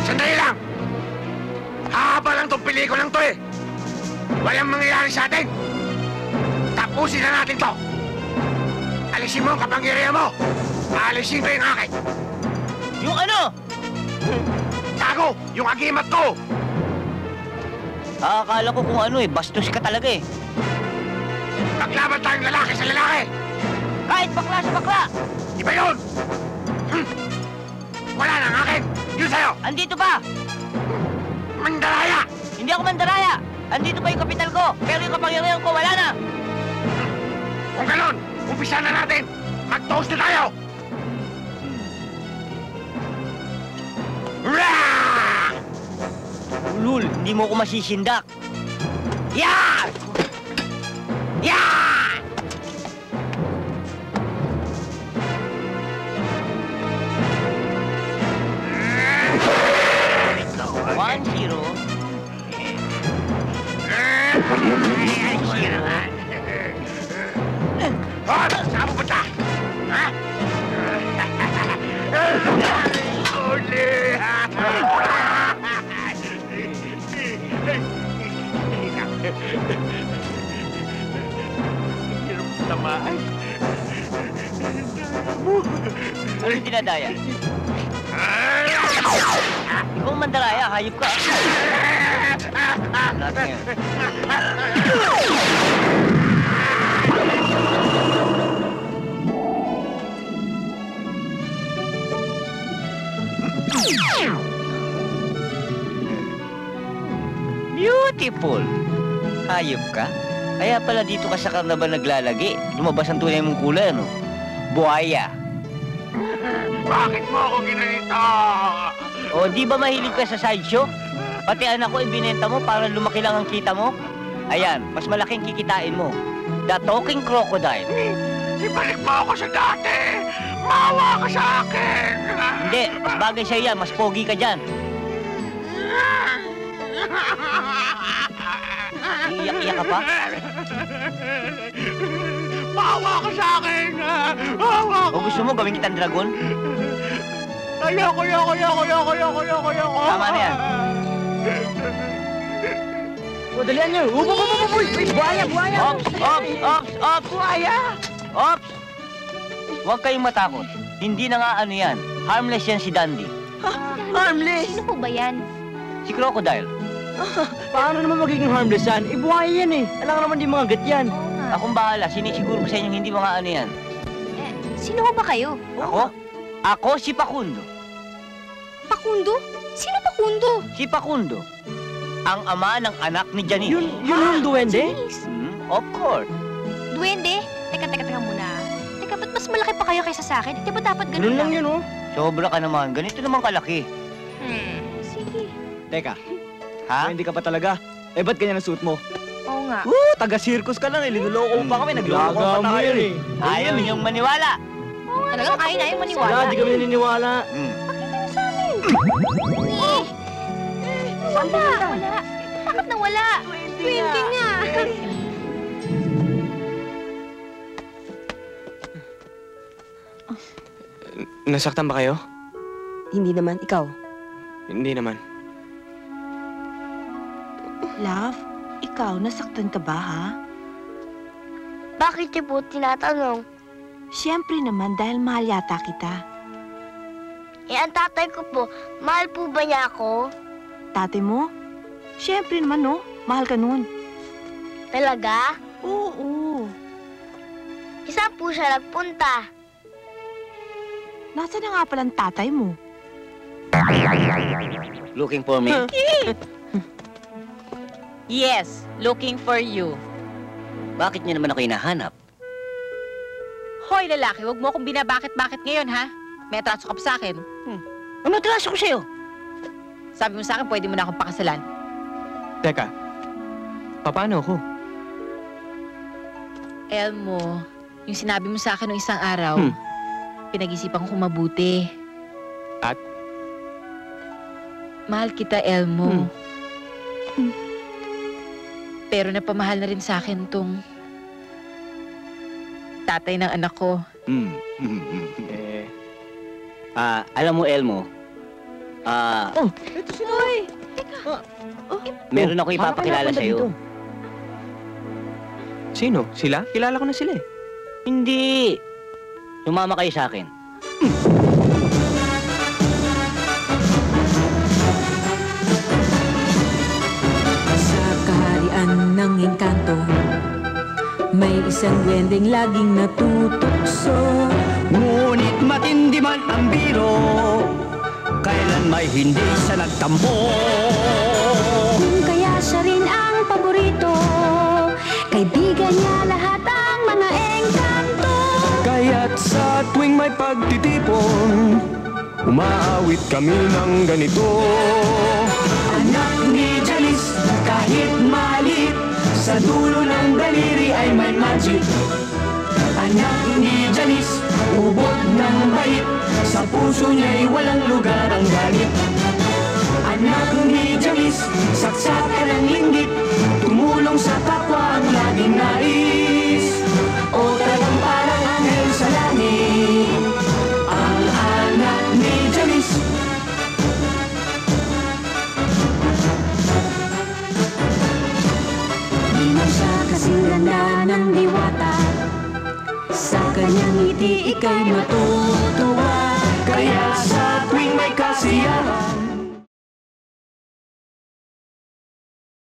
Sandali lang! Haba lang tong pelikulang to eh! Walang mangyayari sa atin! Tapusin na natin to! Alisin mo ang kapangyarihan mo! Alisin ko yung akin! Yung ano? Tago! Yung agimat ko! Akala ko kung ano bastos ka talaga eh. Maglaban tayong lalaki sa lalaki! Kahit bakla sa bakla! Iba yun! Wala na ang akin! Yun sa'yo! Andito pa! Mandaraya! Hindi ako mandaraya! Andito pa yung kapital ko, pero yung kapangyarihan ko wala na! Kung ganon, umpisa na natin! Mag-toast na tayo! Ulul, hindi mo ko masisindak! Yan! Yan! 1-0. Saan mo punta? Ha? Uli! Hirap tamaan. Ano yung dinadaya? Ikaw ang mandaraya, hayop ka. Lahat ngayon. Beautiful! Hayop ka? Kaya pala dito ka sa karnaval naglalagi. Lumabas ang tunay mong kulay, ano? Buhaya. Bakit mo ako ginanito? O, di ba mahilig ka sa sideshow? Pati anak ko, ibinenta mo para lumaki lang ang kita mo? Ayan, mas malaking kikitain mo. The Talking Crocodile. Ibalik mo ako sa dati! Maawa ka sa akin! Hindi, mas bagay sa'yo yan. Mas pogi ka dyan. Iiyak-iyak ka pa? Maawa ka sa akin! Maawa ka! O gusto mo gawin kitang dragon? Ayoko! Tama na yan. O, dalian nyo! Uy! Buhaya! Ops! Buhaya! Ops! Huwag kayong matakot. Hindi na nga ano yan. Harmless yan si Dandy. Harmless? Sino po ba yan? Si Crocodile. Paano naman magiging harmless yan? Buhaya yan eh. Alam ka naman di mga gat yan. Akong bahala. Sinisiguro ko sa inyo hindi mga ano yan. Sino ba kayo? Ako? Ako si Pakundo. Pakundo? Sino Pakundo? Si Pakundo. Ang ama ng anak ni Janice. Yun yung duwende? Of course. Duwende? Teka muna. Teka, ba't mas malaki pa kayo kaysa sa akin? Di ba dapat ganun lang? Yun oh. Sobra ka naman. Ganito naman kalaki. Sige. Teka, ha? Hindi ka pa talaga. Eh, ba't ganyan ang suit mo? Oo nga. Taga-circus ka lang eh. Linuloko mo pa kami. Nagloko pa tayo eh. Ayaw niyong maniwala. Oo nga. Talagang kaya na yung maniwala. Wala, di kami naniniwala. Pakita mo sa amin. Wala. Bakit nawala? 20 nga. Nasaktan ba kayo? Hindi naman. Ikaw? Hindi naman. Love, ikaw, nasaktan ka ba, ha? Bakit niyo po tinatanong? Siyempre naman, dahil mahal yata kita. Eh, ang tatay ko po, mahal po ba niya ako? Tatay mo? Siyempre naman, no? Mahal ka nun. Talaga? Oo. Saan po siya nagpunta? Nasaan na nga palang tatay mo? Looking for me? Yes, looking for you. Bakit niyo naman ako hinahanap? Hoy, lalaki, wag mo akong binabakit-bakit ngayon, ha? May atraso ka pa sa akin. Ano atraso ko sa'yo? Sabi mo sa akin, pwede mo na akong pakasalan. Teka, paano ako? Elmo, yung sinabi mo sa akin noong isang araw, pinag-isipan ko mabuti. At? Mahal kita, Elmo. Pero napamahal na rin sa akin tong tatay ng anak ko. Alam mo, Elmo, Ito si Noy. meron ako ipapakilala sa'yo. Sino? Sila? Kilala ko na sila eh. Hindi. Sumama kayo sa akin. Sa kaharian ng engkanto, may isang duwendeng laging natutokso. Ngunit matindi man ang biro, kailan may hindi siya nagtampo. Kung kaya siya rin ang paborito, kaibigan niya lahat ang mga engkanto. Kaya't sa tuwing may pagtitipon, umaawit kami ng ganito. Anak ni Janice, kahit maliit, sa dulo ng daliri ay may magic. Anak ni Janice, ubod ng bait, sa puso niya'y walang lugar ang galit. Anak ni Janice, saksakan ng linggit, tumulong sa kapwa ang laging nais. O talagang parang anghel sa langit, ang anak ni Janice. ganda ng diwata. Sa kanyang ngiti ika'y matutuwa. Kaya sa tuwing may kasiyahan,